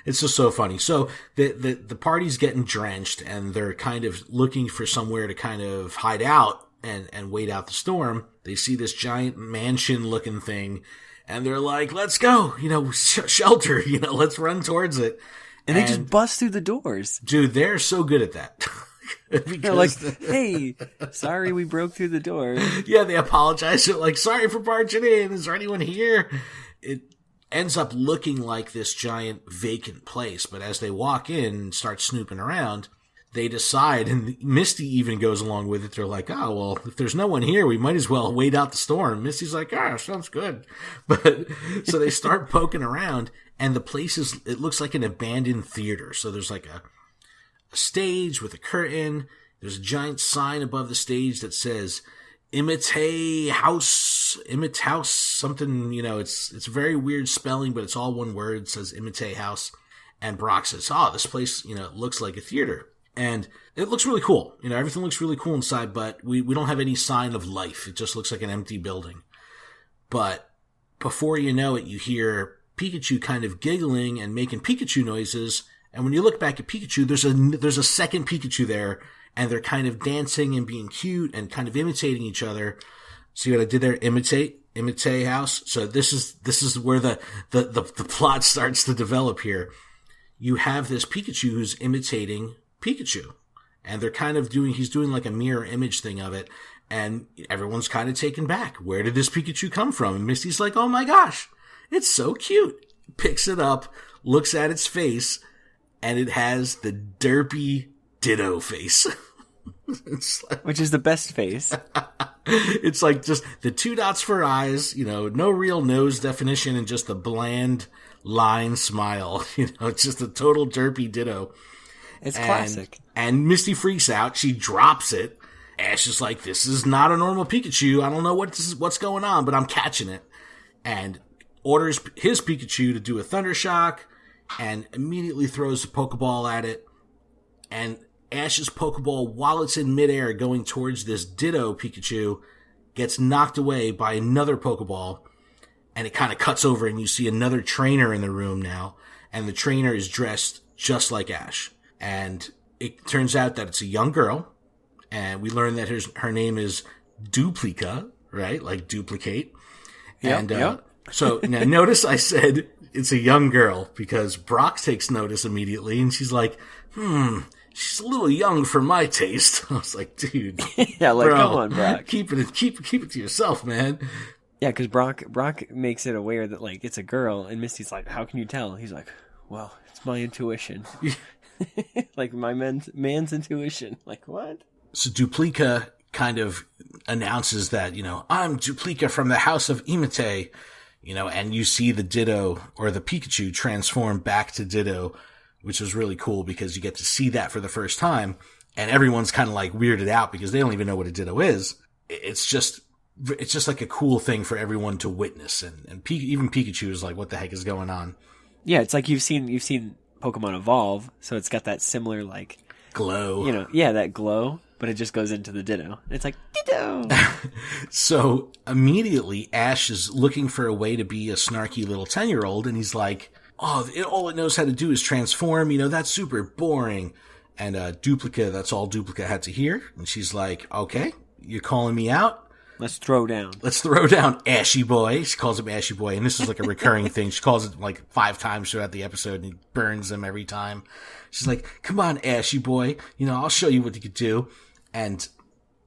It's just so funny. So the party's getting drenched and they're kind of looking for somewhere to kind of hide out and wait out the storm. They see this giant mansion looking thing and they're like, let's go, shelter, let's run towards it. And they just bust through the doors. Dude, they're so good at that. They're like, hey, sorry we broke through the door. Yeah, they apologize. They're like, sorry for barging in. Is there anyone here? It ends up looking like this giant vacant place. But as they walk in and start snooping around, they decide, and Misty even goes along with it. They're like, oh, well, if there's no one here, we might as well wait out the storm. Misty's like, sounds good. But so they start poking around, and the place it looks like an abandoned theater. So there's like a stage with a curtain. There's a giant sign above the stage that says Imite House, something, it's very weird spelling, but it's all one word. It says Imite House. And Brock says, oh, this place, it looks like a theater. And it looks really cool. Everything looks really cool inside, but we don't have any sign of life. It just looks like an empty building. But before you know it, you hear Pikachu kind of giggling and making Pikachu noises. And when you look back at Pikachu, there's a second Pikachu there, and they're kind of dancing and being cute and kind of imitating each other. See what I did there? Imite house. So this is where the plot starts to develop here. You have this Pikachu who's imitating Pikachu, and they're kind of he's doing like a mirror image thing of it, and everyone's kind of taken back. Where did this Pikachu come from? And Misty's like, oh my gosh, it's so cute. Picks it up, looks at its face, and it has the derpy Ditto face. Which is the best face. It's like just the 2 dots for eyes, no real nose definition and just a bland line smile. It's just a total derpy Ditto. It's classic. And Misty freaks out. She drops it. Ash is like, this is not a normal Pikachu. I don't know what's going on, but I'm catching it. And orders his Pikachu to do a Thunder Shock and immediately throws the Pokeball at it. And Ash's Pokeball, while it's in midair going towards this Ditto Pikachu, gets knocked away by another Pokeball. And it kind of cuts over and you see another trainer in the room now. And the trainer is dressed just like Ash. And it turns out that it's a young girl. And we learn that her name is Duplica, right? Like duplicate. Yep. So now notice I said it's a young girl because Brock takes notice immediately and she's like, she's a little young for my taste. I was like, dude. Yeah, like, bro, come on, Brock. Keep it to yourself, man. Yeah, because Brock makes it aware that, like, it's a girl, and Misty's like, how can you tell? He's like, well, it's my intuition. Like, my man's intuition. Like, what? So Duplica kind of announces that, I'm Duplica from the House of Imite, and you see the Ditto or the Pikachu transform back to Ditto, which was really cool because you get to see that for the first time, and everyone's kind of like weirded out because they don't even know what a Ditto is. It's just like a cool thing for everyone to witness, and even Pikachu is like, what the heck is going on? Yeah, it's like you've seen Pokemon evolve, so it's got that similar like glow. That glow, but it just goes into the Ditto. It's like Ditto. So immediately Ash is looking for a way to be a snarky little 10-year-old, and he's like, all it knows how to do is transform, that's super boring. And Duplica, that's all Duplica had to hear. And she's like, okay, you're calling me out? Let's throw down. Ashy boy. She calls him Ashy boy, and this is like a recurring thing. She calls it like 5 times throughout the episode, and he burns him every time. She's like, come on, Ashy boy. I'll show you what you could do. And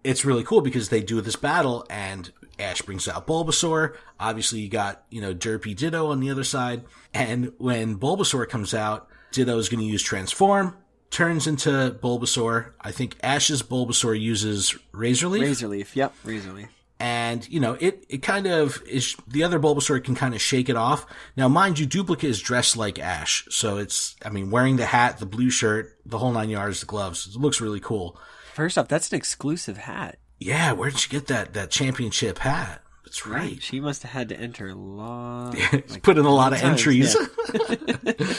it's really cool because they do this battle, and Ash brings out Bulbasaur. Obviously, you got, derpy Ditto on the other side. And when Bulbasaur comes out, Ditto is going to use Transform, turns into Bulbasaur. I think Ash's Bulbasaur uses Razor Leaf. Razor Leaf, yep, Razor Leaf. And, it kind of is, the other Bulbasaur can kind of shake it off. Now, mind you, Duplica is dressed like Ash. So wearing the hat, the blue shirt, the whole 9 yards, the gloves. It looks really cool. First off, that's an exclusive hat. Yeah, where did you get that championship hat? That's right. She must have had to enter a lot. Put in a lot of times, entries. Yeah.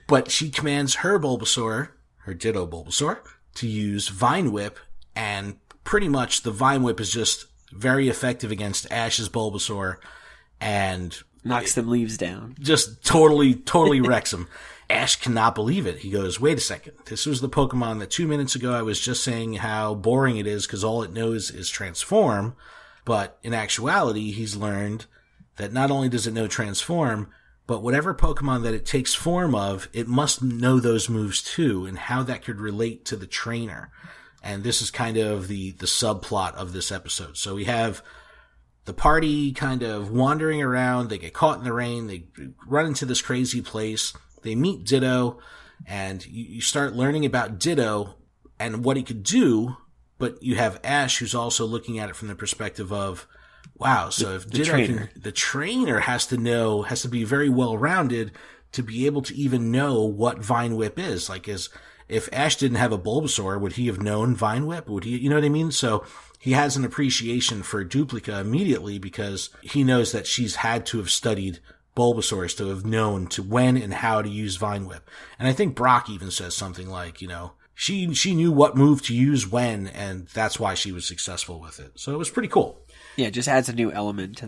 But she commands her Bulbasaur, her Ditto Bulbasaur, to use Vine Whip, and pretty much the Vine Whip is just very effective against Ash's Bulbasaur, and knocks them leaves down. Just totally wrecks them. Ash cannot believe it. He goes, wait a second. This was the Pokemon that 2 minutes ago I was just saying how boring it is because all it knows is Transform. But in actuality, he's learned that not only does it know Transform, but whatever Pokemon that it takes form of, it must know those moves too, and how that could relate to the trainer. And this is kind of the subplot of this episode. So we have the party kind of wandering around. They get caught in the rain. They run into this crazy place. They meet Ditto, and you start learning about Ditto and what he could do, but you have Ash who's also looking at it from the perspective of, wow, so if Ditto the trainer has to be very well-rounded to be able to even know what Vine Whip is. Like, if Ash didn't have a Bulbasaur, would he have known Vine Whip? Would he, you know what I mean? So he has an appreciation for Duplica immediately because he knows that she's had to have studied Bulbasaurs to have known to when and how to use Vine Whip. And I think Brock even says something like, she knew what move to use when, and that's why she was successful with it. So it was pretty cool. Yeah, it just adds a new element to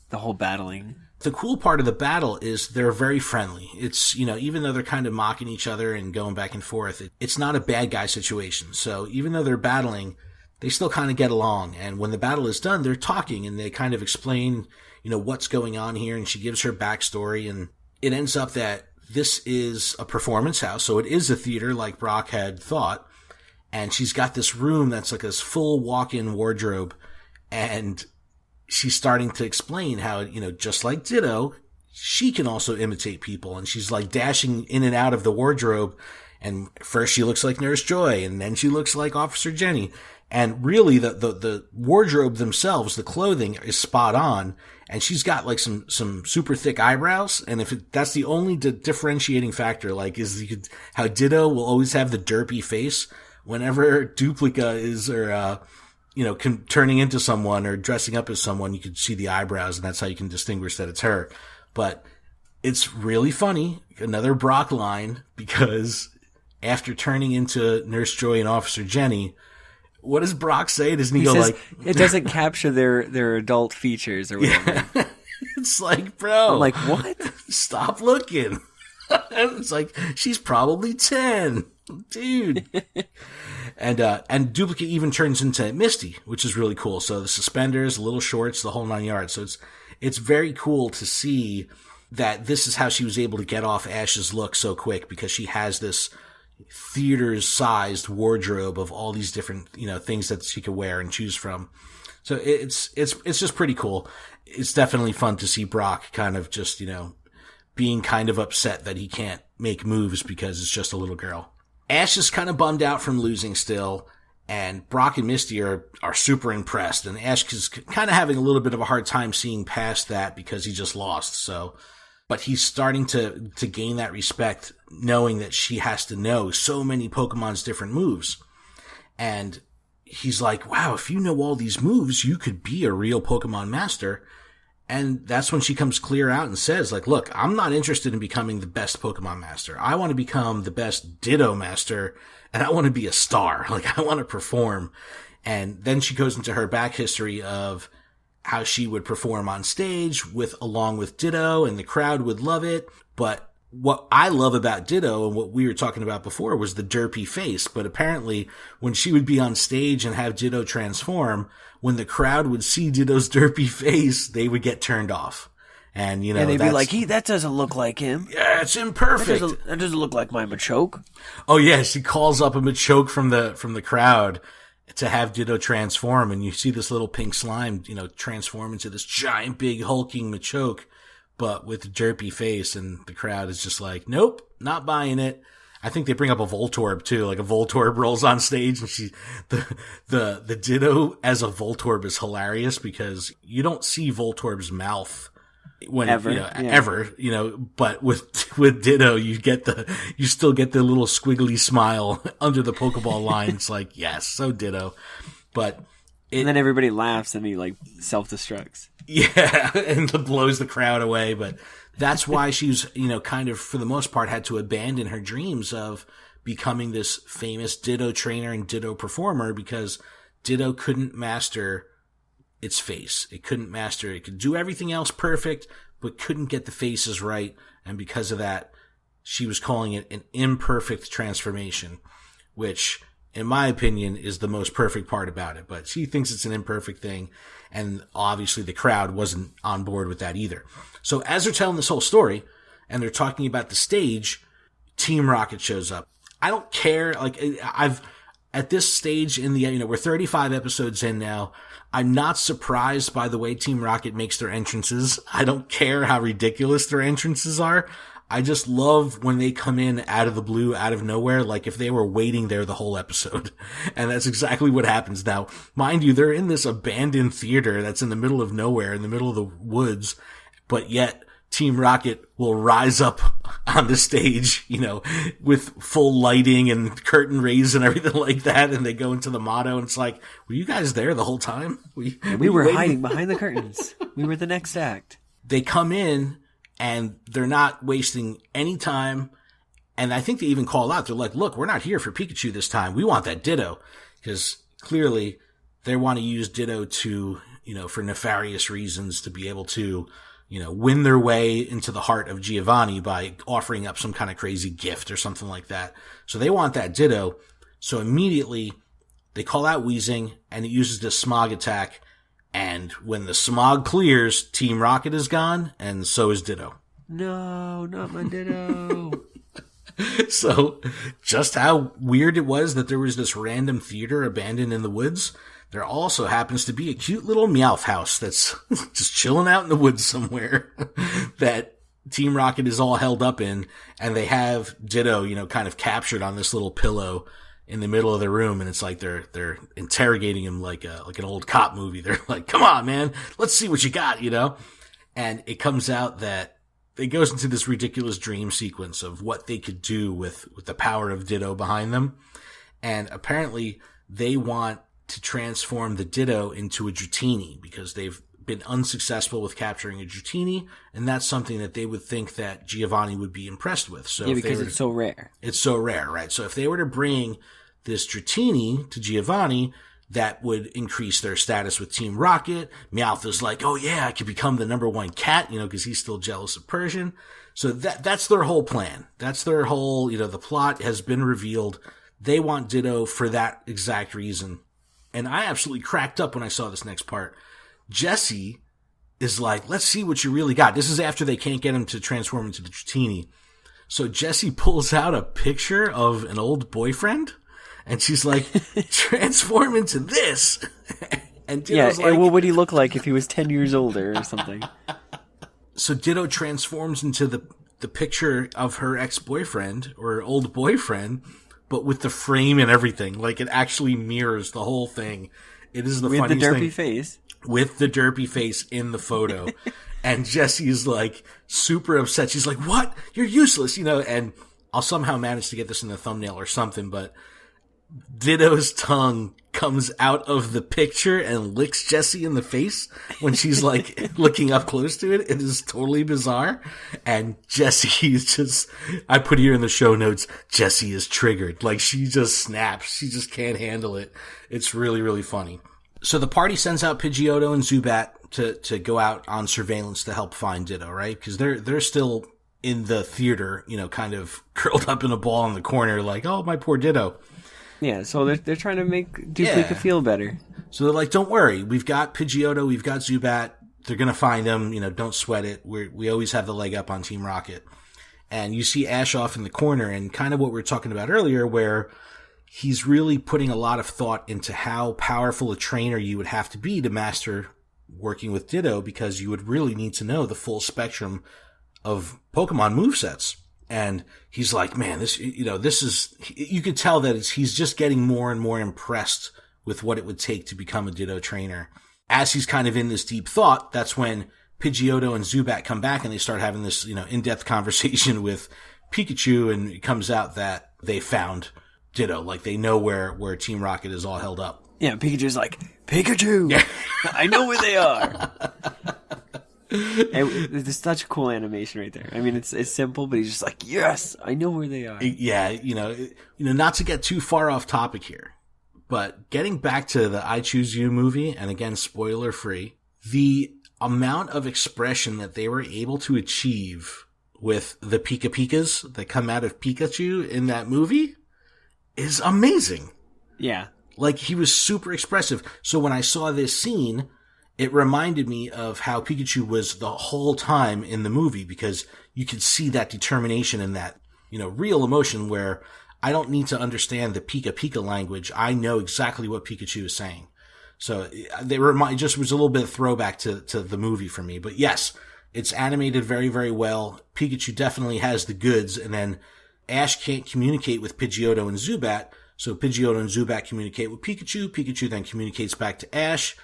the whole battling. The cool part of the battle is they're very friendly. It's, even though they're kind of mocking each other and going back and forth, it's not a bad guy situation. So even though they're battling, they still kind of get along. And when the battle is done, they're talking and they kind of explain, what's going on here. And she gives her backstory, and it ends up that this is a performance house. So it is a theater like Brock had thought. And she's got this room that's like this full walk-in wardrobe. And she's starting to explain how, just like Ditto, she can also imitate people. And she's like dashing in and out of the wardrobe. And first she looks like Nurse Joy, and then she looks like Officer Jenny. And really the wardrobe themselves, the clothing is spot on. And she's got like some super thick eyebrows. And that's the only differentiating factor, like how Ditto will always have the derpy face whenever Duplica is, or, turning into someone or dressing up as someone, you can see the eyebrows, and that's how you can distinguish that it's her. But it's really funny, another Brock line, because after turning into Nurse Joy and Officer Jenny, what does Brock say? Doesn't he go says, like... it doesn't capture their adult features or whatever. Yeah. It's like, bro. I'm like, what? Stop looking. It's like, she's probably 10. Dude. And Duplica even turns into Misty, which is really cool. So the suspenders, the little shorts, the whole 9 yards. So it's very cool to see that this is how she was able to get off Ash's look so quick, because she has this theater-sized wardrobe of all these different, things that she could wear and choose from. So it's just pretty cool. It's definitely fun to see Brock kind of just, being kind of upset that he can't make moves because it's just a little girl. Ash is kind of bummed out from losing still, And Brock and Misty are super impressed, and Ash is kind of having a little bit of a hard time seeing past that because he just lost. So, but he's starting to gain that respect, knowing that she has to know so many Pokemon's different moves. And he's like, wow, if you know all these moves, you could be a real Pokemon master. And that's when she comes clear out and says, like, look, I'm not interested in becoming the best Pokemon master. I want to become the best Ditto master, and I want to be a star. Like, I want to perform. And then she goes into her back history of how she would perform on stage along with Ditto, and the crowd would love it. But what I love about Ditto, and what we were talking about before, was the derpy face. But apparently, when she would be on stage and have Ditto transform, when the crowd would see Ditto's derpy face, they would get turned off. And, and they'd be like, that doesn't look like him. Yeah, it's imperfect. That doesn't look like my Machoke. Oh, yeah, she calls up a Machoke from the crowd to have Ditto transform, and you see this little pink slime, transform into this giant, big, hulking Machoke, but with a derpy face, and the crowd is just like, nope, not buying it. I think they bring up a Voltorb too, like a Voltorb rolls on stage, and the Ditto as a Voltorb is hilarious because you don't see Voltorb's mouth when ever, but with Ditto you still get the little squiggly smile under the Pokeball line. It's like, yes, so Ditto. But and then everybody laughs and he like self-destructs. Yeah, and blows the crowd away. But that's why she's, kind of, for the most part, had to abandon her dreams of becoming this famous Ditto trainer and Ditto performer, because Ditto couldn't master its face. It could do everything else perfect, but couldn't get the faces right. And because of that, she was calling it an imperfect transformation, which, in my opinion, is the most perfect part about it. But she thinks it's an imperfect thing. And obviously the crowd wasn't on board with that either. So as they're telling this whole story and they're talking about the stage, Team Rocket shows up. I don't care. Like, at this stage in the, we're 35 episodes in now. I'm not surprised by the way Team Rocket makes their entrances. I don't care how ridiculous their entrances are. I just love when they come in out of the blue, out of nowhere, like if they were waiting there the whole episode. And that's exactly what happens. Now, mind you, they're in this abandoned theater that's in the middle of nowhere, in the middle of the woods, but yet Team Rocket will rise up on the stage, with full lighting and curtain raise and everything like that. And they go into the motto, and it's like, were you guys there the whole time? We were hiding behind the curtains. We were the next act. They come in, and they're not wasting any time. And I think they even call out. They're like, look, we're not here for Pikachu this time. We want that Ditto. Because clearly they want to use Ditto to, for nefarious reasons, to be able to, win their way into the heart of Giovanni by offering up some kind of crazy gift or something like that. So they want that Ditto. So immediately they call out Weezing, and it uses this smog attack. And when the smog clears, Team Rocket is gone, and so is Ditto. No, not my Ditto. So, just how weird it was that there was this random theater abandoned in the woods. There also happens to be a cute little Meowth house that's just chilling out in the woods somewhere that Team Rocket is all held up in, and they have Ditto, kind of captured on this little pillow in the middle of the room, and it's like they're interrogating him like an old cop movie. They're like, come on, man, let's see what you got, And it comes out that it goes into this ridiculous dream sequence of what they could do with the power of Ditto behind them. And apparently they want to transform the Ditto into a Dratini because they've been unsuccessful with capturing a Dratini, and that's something that they would think that Giovanni would be impressed with. So because it's so rare. It's so rare, right? So if they were to bring this Dratini to Giovanni, that would increase their status with Team Rocket. Meowth is like, oh yeah, I could become the number one cat, because he's still jealous of Persian. So that's their whole plan. That's their whole, the plot has been revealed. They want Ditto for that exact reason. And I absolutely cracked up when I saw this next part. Jesse is like, let's see what you really got. This is after they can't get him to transform into the Dratini. So Jesse pulls out a picture of an old boyfriend, and she's like, transform into this. And Ditto's like, what would he look like if he was 10 years older or something? So Ditto transforms into the picture of her ex-boyfriend or old boyfriend, but with the frame and everything. Like, it actually mirrors the whole thing. It is the with funniest the derpy thing. face. With the derpy face in the photo. And Jessie's like super upset. She's like, what? You're useless, and I'll somehow manage to get this in the thumbnail or something, but Ditto's tongue comes out of the picture and licks Jessie in the face when she's like looking up close to it. It is totally bizarre. And Jessie is just, I put here in the show notes, Jessie is triggered. Like, she just snaps. She just can't handle it. It's really, really funny. So the party sends out Pidgeotto and Zubat to go out on surveillance to help find Ditto, right? Because they're still in the theater, kind of curled up in a ball in the corner, like, oh, my poor Ditto. Yeah, so they're trying to make Duplica feel better. So they're like, don't worry, we've got Pidgeotto, we've got Zubat, they're gonna find him, don't sweat it. We always have the leg up on Team Rocket. And you see Ash off in the corner, and kind of what we were talking about earlier, where he's really putting a lot of thought into how powerful a trainer you would have to be to master working with Ditto, because you would really need to know the full spectrum of Pokemon movesets. And he's like, man, this is, you could tell that he's just getting more and more impressed with what it would take to become a Ditto trainer. As he's kind of in this deep thought, that's when Pidgeotto and Zubat come back and they start having this, in-depth conversation with Pikachu, and it comes out that they found Ditto. Like, they know where Team Rocket is all held up. Yeah, Pikachu's like, Pikachu! Yeah. I know where they are! It's such a cool animation right there. I mean, it's simple, but he's just like, yes, I know where they are. Yeah, not to get too far off topic here, but getting back to the I Choose You movie, and again, spoiler free, the amount of expression that they were able to achieve with the Pika Pikas that come out of Pikachu in that movie is amazing. Yeah. Like, he was super expressive. So when I saw this scene, it reminded me of how Pikachu was the whole time in the movie, because you could see that determination and that, real emotion where I don't need to understand the Pika Pika language. I know exactly what Pikachu is saying. So it just was a little bit of throwback to the movie for me. But yes, it's animated very, very well. Pikachu definitely has the goods. And then Ash can't communicate with Pidgeotto and Zubat. So Pidgeotto and Zubat communicate with Pikachu. Pikachu then communicates back to Ash.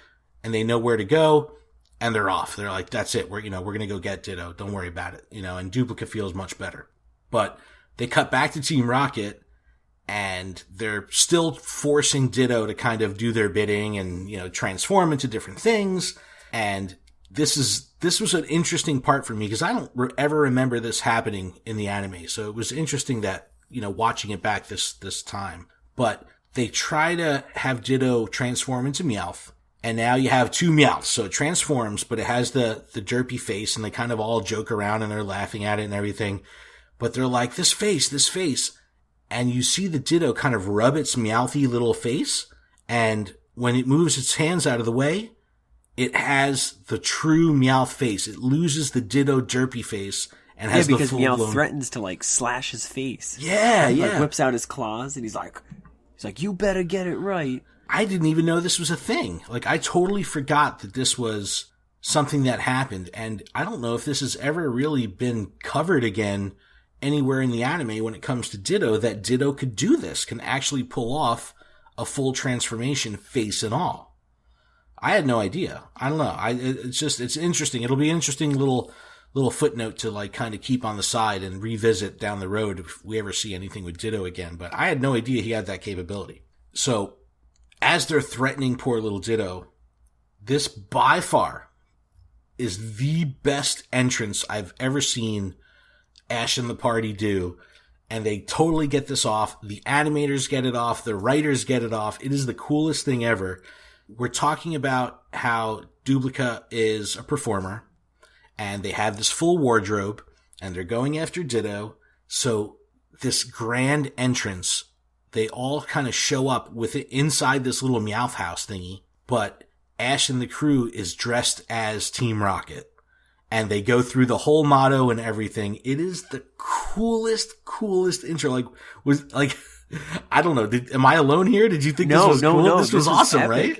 And they know where to go, and they're off. They're like, that's it. We're going to go get Ditto. Don't worry about it. And Duplica feels much better. But they cut back to Team Rocket, and they're still forcing Ditto to kind of do their bidding and, transform into different things. And this was an interesting part for me, because I don't ever remember this happening in the anime. So it was interesting that, watching it back this time. But they try to have Ditto transform into Meowth. And now you have two Meowths. So it transforms, but it has the derpy face, and they kind of all joke around and they're laughing at it and everything. But they're like, this face. And you see the Ditto kind of rub its Meowthy little face. And when it moves its hands out of the way, it has the true Meowth face. It loses the Ditto derpy face and has the full blown... because Meowth threatens to slash his face. Yeah. Whips out his claws, and he's like, you better get it right. I didn't even know this was a thing. Like, I totally forgot that this was something that happened. And I don't know if this has ever really been covered again anywhere in the anime when it comes to Ditto, that Ditto could do this, can actually pull off a full transformation, face and all. I had no idea. I don't know. It's interesting. It'll be an interesting little footnote to kind of keep on the side and revisit down the road if we ever see anything with Ditto again. But I had no idea he had that capability. So, as they're threatening poor little Ditto, this by far is the best entrance I've ever seen Ash and the party do. And they totally get this off. The animators get it off. The writers get it off. It is the coolest thing ever. We're talking about how Duplica is a performer, and they have this full wardrobe, and they're going after Ditto. So this grand entrance, they all kind of show up with it inside this little Meowth house thingy, but Ash and the crew is dressed as Team Rocket. And they go through the whole motto and everything. It is the coolest intro. I don't know. Am I alone here? Did you think this was cool? No, this was awesome, epic. Right?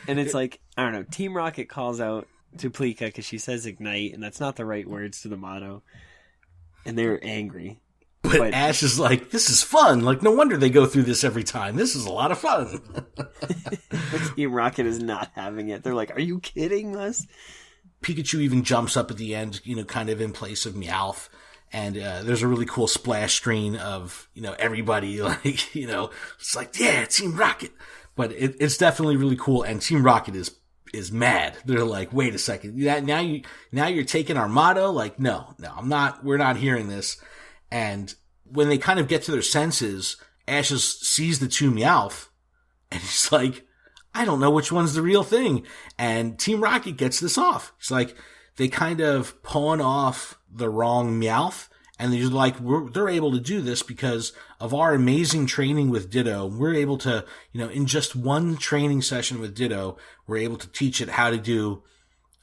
And it's I don't know. Team Rocket calls out Duplica because she says ignite, and that's not the right words to the motto. And they're angry. But Ash is like, this is fun. Like, no wonder they go through this every time. This is a lot of fun. But Team Rocket is not having it. They're like, are you kidding us? Pikachu even jumps up at the end, kind of in place of Meowth. And there's a really cool splash screen of, everybody like, it's like, yeah, Team Rocket. But it's definitely really cool. And Team Rocket is mad. They're like, wait a second. Now you're taking our motto? Like, no, we're not hearing this. And when they kind of get to their senses, Ash sees the two Meowth and he's like, I don't know which one's the real thing. And Team Rocket gets this off. It's like, they kind of pawn off the wrong Meowth. And they're like, they're able to do this because of our amazing training with Ditto. We're able to, in just one training session with Ditto, we're able to teach it how to do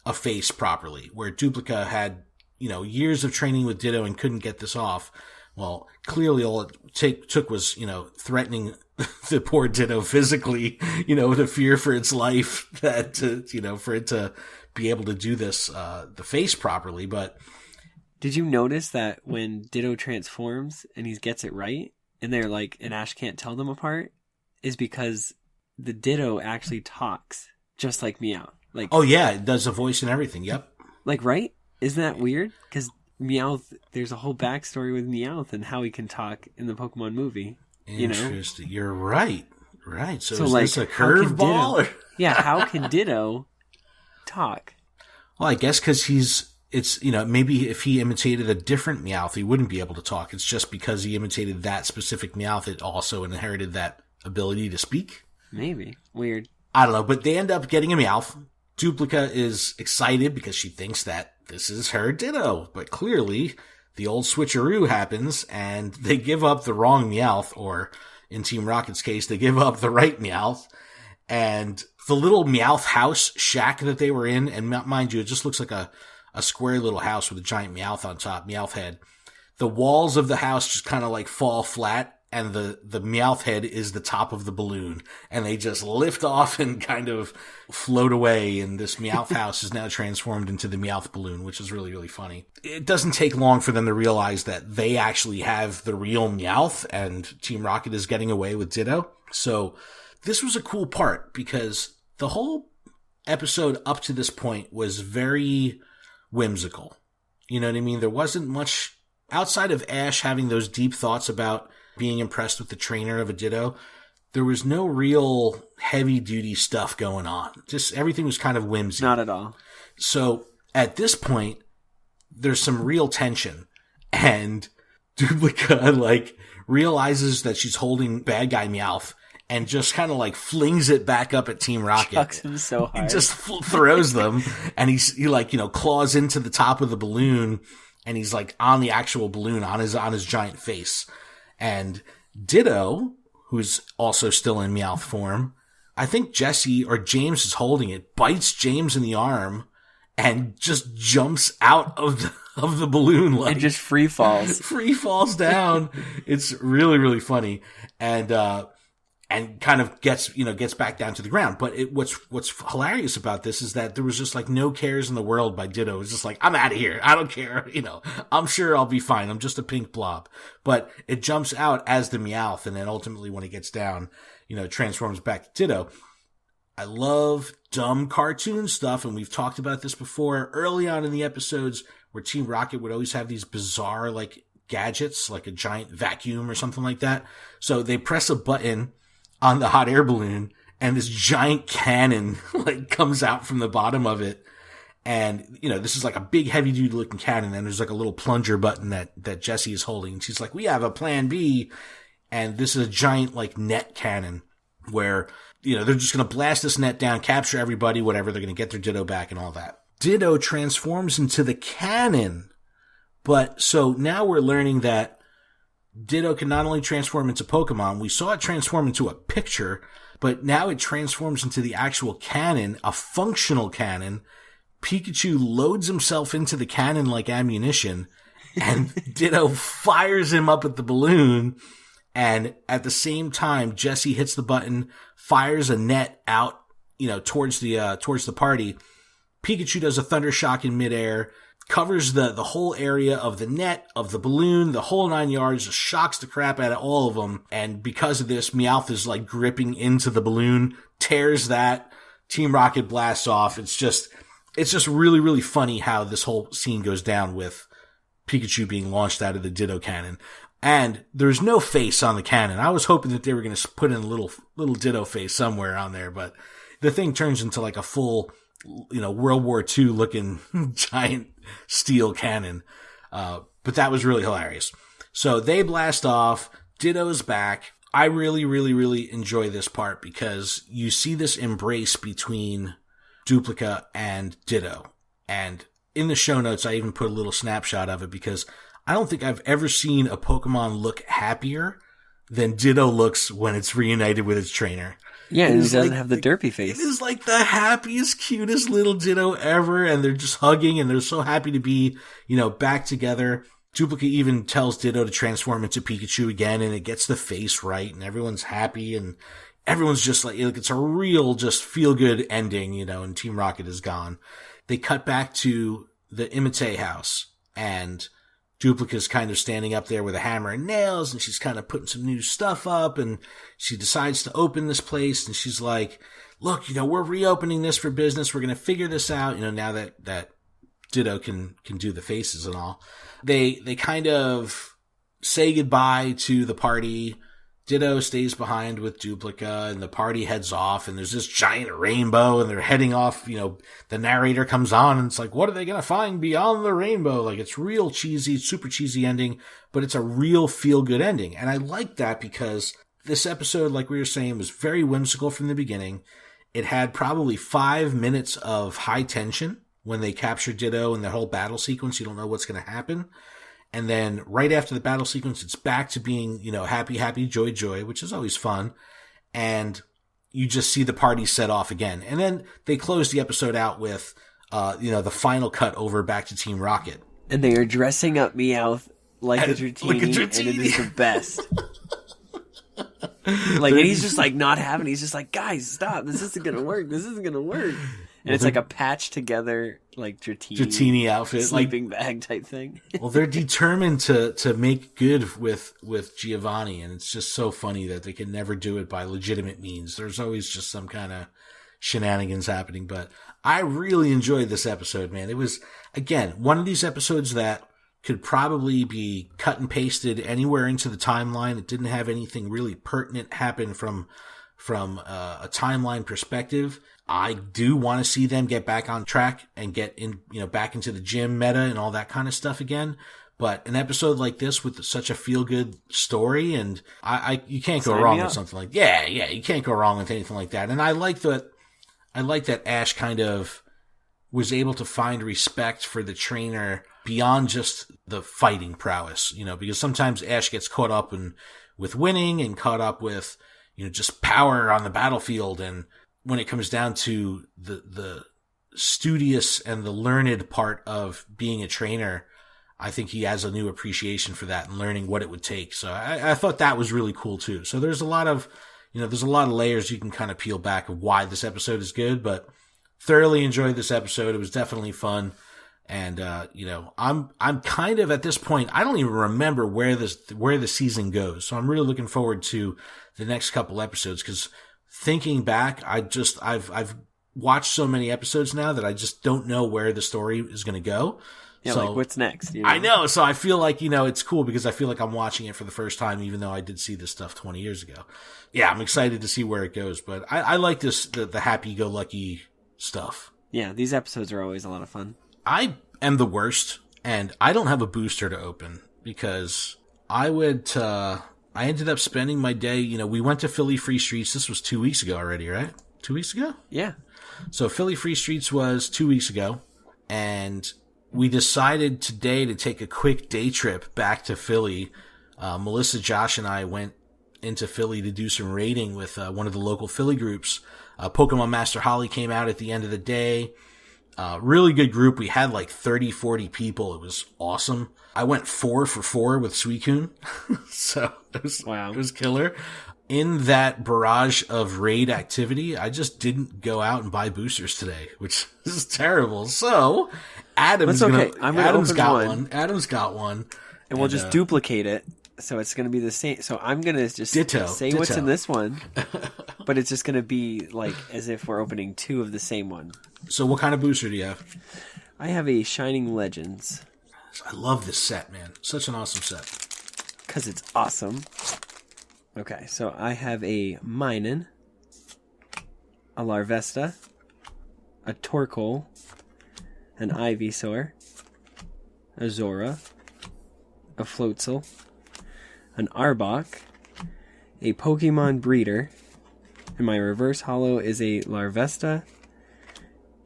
a face properly. Where Duplica had, years of training with Ditto and couldn't get this off. Well, clearly all it took was, threatening the poor Ditto physically, with a fear for its life that, for it to be able to do this, the face properly. But did you notice that when Ditto transforms and he gets it right, and they're like, and Ash can't tell them apart, is because the Ditto actually talks just like Meowth. Like, oh yeah, it does a voice and everything. Yep. Like, right? Isn't that weird? Because Meowth, there's a whole backstory with Meowth and how he can talk in the Pokemon movie. Interesting. You're right. Right. So is like, this a curveball? Yeah. How can Ditto talk? Well, I guess because it's, maybe if he imitated a different Meowth, he wouldn't be able to talk. It's just because he imitated that specific Meowth, it also inherited that ability to speak. Maybe. Weird. I don't know, but they end up getting a Meowth. Duplica is excited because she thinks that this is her Ditto. But clearly, the old switcheroo happens, and they give up the wrong Meowth, or in Team Rocket's case, they give up the right Meowth. And the little Meowth house shack that they were in, and mind you, it just looks like a square little house with a giant Meowth on top, Meowth head. The walls of the house just kind of like fall flat, and the Meowth head is the top of the balloon. And they just lift off and kind of float away, and this Meowth house is now transformed into the Meowth balloon, which is really, really funny. It doesn't take long for them to realize that they actually have the real Meowth, and Team Rocket is getting away with Ditto. So this was a cool part, because the whole episode up to this point was very whimsical. You know what I mean? There wasn't much outside of Ash having those deep thoughts about being impressed with the trainer of a Ditto. There was no real heavy duty stuff going on. Just everything was kind of whimsy. Not at all. So at this point, there's some real tension, and Duplica realizes that she's holding bad guy Meowth, and just kind of flings it back up at Team Rocket. Chucks him so hard. He just throws them, and he claws into the top of the balloon, and he's on the actual balloon on his giant face. And Ditto, who's also still in Meowth form, I think Jesse or James is holding it, bites James in the arm, and just jumps out of the balloon. And just free falls. Free falls down. It's really, really funny. And kind of gets back down to the ground. But what's hilarious about this is that there was just no cares in the world by Ditto. It was just I'm out of here. I don't care. I'm sure I'll be fine. I'm just a pink blob. But it jumps out as the Meowth, and then ultimately when it gets down, transforms back to Ditto. I love dumb cartoon stuff, and we've talked about this before early on in the episodes, where Team Rocket would always have these bizarre gadgets, like a giant vacuum or something like that. So they press a button on the hot air balloon, and this giant cannon comes out from the bottom of it. And, this is a big heavy duty looking cannon, and there's a little plunger button that Jessie is holding. And she's like, we have a plan B. And this is a giant net cannon where, they're just going to blast this net down, capture everybody, whatever. They're going to get their Ditto back and all that. Ditto transforms into the cannon. But so now we're learning that Ditto can not only transform into Pokemon, we saw it transform into a picture, but now it transforms into the actual cannon, a functional cannon. Pikachu loads himself into the cannon like ammunition, and Ditto fires him up at the balloon, and at the same time, Jessie hits the button, fires a net out, towards the party. Pikachu does a thunder shock in midair, covers the whole area of the net, of the balloon, the whole 9 yards, just shocks the crap out of all of them. And because of this, Meowth is like gripping into the balloon, tears that, Team Rocket blasts off. It's just really, really funny how this whole scene goes down with Pikachu being launched out of the Ditto cannon. And there's no face on the cannon. I was hoping that they were going to put in a little Ditto face somewhere on there, but the thing turns into like a full, World War II looking giant steel cannon. But that was really hilarious. So they blast off. Ditto's back. I really, really, really enjoy this part because you see this embrace between Duplica and Ditto. And in the show notes, I even put a little snapshot of it because I don't think I've ever seen a Pokemon look happier than Ditto looks when it's reunited with its trainer. Yeah, and he doesn't have the derpy face. It is like the happiest, cutest little Ditto ever, and they're just hugging, and they're so happy to be, back together. Duplica even tells Ditto to transform into Pikachu again, and it gets the face right, and everyone's happy, and everyone's just like it's a real, just feel-good ending, and Team Rocket is gone. They cut back to the Imite house, and Duplica's kind of standing up there with a hammer and nails, and she's kind of putting some new stuff up, and she decides to open this place, and she's like, look, we're reopening this for business. We're going to figure this out, now that Ditto can do the faces and all. They kind of say goodbye to the party. Ditto stays behind with Duplica, and the party heads off, and there's this giant rainbow, and they're heading off. The narrator comes on, and it's like, what are they going to find beyond the rainbow? Like, it's real cheesy, super cheesy ending, but it's a real feel-good ending. And I like that because this episode, like we were saying, was very whimsical from the beginning. It had probably 5 minutes of high tension when they capture Ditto and the whole battle sequence. You don't know what's going to happen. And then right after the battle sequence, it's back to being, happy, happy, joy, joy, which is always fun. And you just see the party set off again. And then they close the episode out with, the final cut over back to Team Rocket. And they are dressing up Meowth like a Dratini, and it is the best. And he's just like not having it. He's just like, guys, stop. This isn't going to work. This isn't going to work. And it's like a patched together, like Dratini outfit, sleeping bag type thing. Well, they're determined to make good with Giovanni, and it's just so funny that they can never do it by legitimate means. There's always just some kind of shenanigans happening. But I really enjoyed this episode, man. It was, again, one of these episodes that could probably be cut and pasted anywhere into the timeline. It didn't have anything really pertinent happen from a timeline perspective. I do want to see them get back on track and get in, back into the gym meta and all that kind of stuff again. But an episode like this with such a feel-good story, and you can't go wrong with something like, you can't go wrong with anything like that. And I like that Ash kind of was able to find respect for the trainer beyond just the fighting prowess, because sometimes Ash gets caught up with winning and caught up with, just power on the battlefield. And when it comes down to the studious and the learned part of being a trainer, I think he has a new appreciation for that and learning what it would take. So I thought that was really cool too. So there's a lot of layers you can kind of peel back of why this episode is good, but thoroughly enjoyed this episode. It was definitely fun. And, I'm kind of at this point, I don't even remember where the season goes. So I'm really looking forward to the next couple episodes, because thinking back, I've watched so many episodes now that I just don't know where the story is going to go. Yeah, so, like what's next? I know. So I feel like, it's cool because I feel like I'm watching it for the first time, even though I did see this stuff 20 years ago. Yeah, I'm excited to see where it goes, but I like the happy-go-lucky stuff. Yeah, these episodes are always a lot of fun. I am the worst, and I don't have a booster to open because I ended up spending my day, we went to Philly Free Streets. This was 2 weeks ago already, right? 2 weeks ago? Yeah. So Philly Free Streets was 2 weeks ago, and we decided today to take a quick day trip back to Philly. Melissa, Josh, and I went into Philly to do some raiding with one of the local Philly groups. Pokemon Master Holly came out at the end of the day. Really good group. We had like 30, 40 people. It was awesome. I went 4 for 4 with Suicune. So it was killer. In that barrage of raid activity, I just didn't go out and buy boosters today, which is terrible. So Adam's That's okay. I'm gonna open got one. one. Adam's got one. And we'll just duplicate it. So it's going to be the same. So I'm going to just say what's in this one. But it's just going to be like as if we're opening two of the same one. So what kind of booster do you have? I have a Shining Legends. I love this set, man. Such an awesome set. Because it's awesome. Okay, so I have a Minun, a Larvesta, a Torkoal, an Ivysaur, a Zora, a Floatzel, an Arbok, a Pokemon Breeder, and my reverse holo is a Larvesta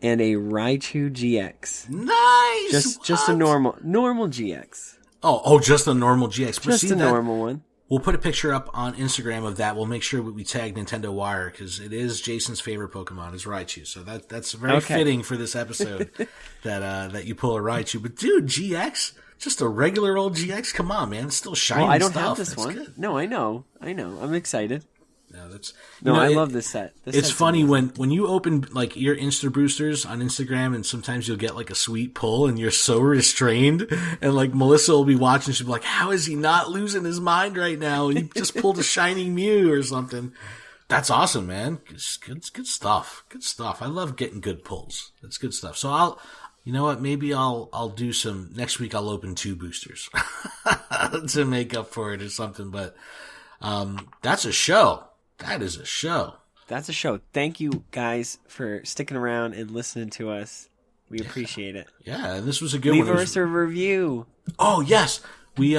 and a Raichu GX. Nice. Just a normal GX. Oh, just a normal GX. But Just a normal one. We'll put a picture up on Instagram of that. We'll make sure we tag Nintendo Wire because it is Jason's favorite Pokemon is Raichu. So that's very fitting for this episode that you pull a Raichu. But dude, GX, just a regular old GX. Come on, man, it's still shiny. Well, I don't stuff. have this that's one. Good. No, I know. I'm excited. No, I love this set. It's funny when you open like your Insta boosters on Instagram, and sometimes you'll get like a sweet pull, and you're so restrained, and like Melissa will be watching, she'll be like, "How is he not losing his mind right now? He just pulled a shiny Mew or something." That's awesome, man. Good stuff. Good stuff. I love getting good pulls. That's good stuff. So you know what? Maybe I'll do some next week. I'll open 2 boosters to make up for it or something. But that's a show. That is a show. That's a show. Thank you guys for sticking around and listening to us. We appreciate it. Yeah, and this was a good one. Leave us a review. Oh, yes. We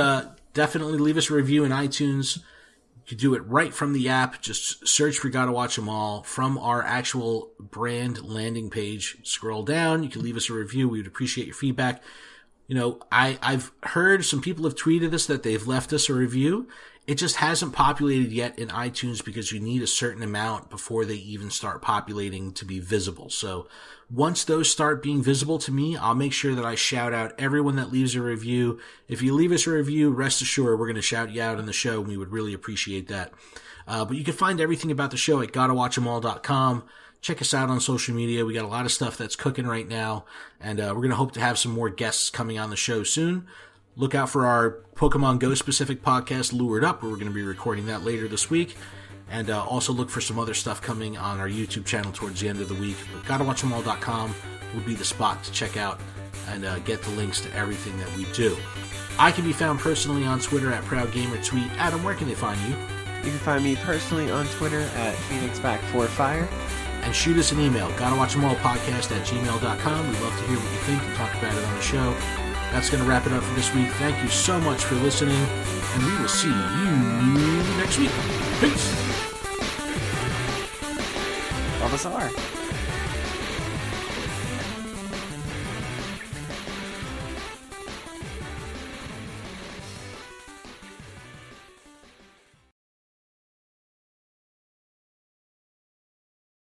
definitely leave us a review in iTunes. You can do it right from the app. Just search for Gotta Watch 'Em All from our actual brand landing page. Scroll down. You can leave us a review. We would appreciate your feedback. You know, I've heard some people have tweeted us that they've left us a review. It just hasn't populated yet in iTunes because you need a certain amount before they even start populating to be visible. So once those start being visible to me, I'll make sure that I shout out everyone that leaves a review. If you leave us a review, rest assured we're going to shout you out in the show, and we would really appreciate that. But you can find everything about the show at gottawatchemall.com. Check us out on social media. We got a lot of stuff that's cooking right now, and we're going to hope to have some more guests coming on the show soon. Look out for our Pokemon Go specific podcast, Lured Up, where we're going to be recording that later this week. And also look for some other stuff coming on our YouTube channel towards the end of the week. But gottawatchemall.com will be the spot to check out and get the links to everything that we do. I can be found personally on Twitter at ProudGamerTweet. Adam, where can they find you? You can find me personally on Twitter at PhoenixBack4Fire. And shoot us an email, gottawatchemallpodcast@gmail.com. We'd love to hear what you think and talk about it on the show. That's going to wrap it up for this week. Thank you so much for listening, and we will see you next week. Peace. Bulbasaur.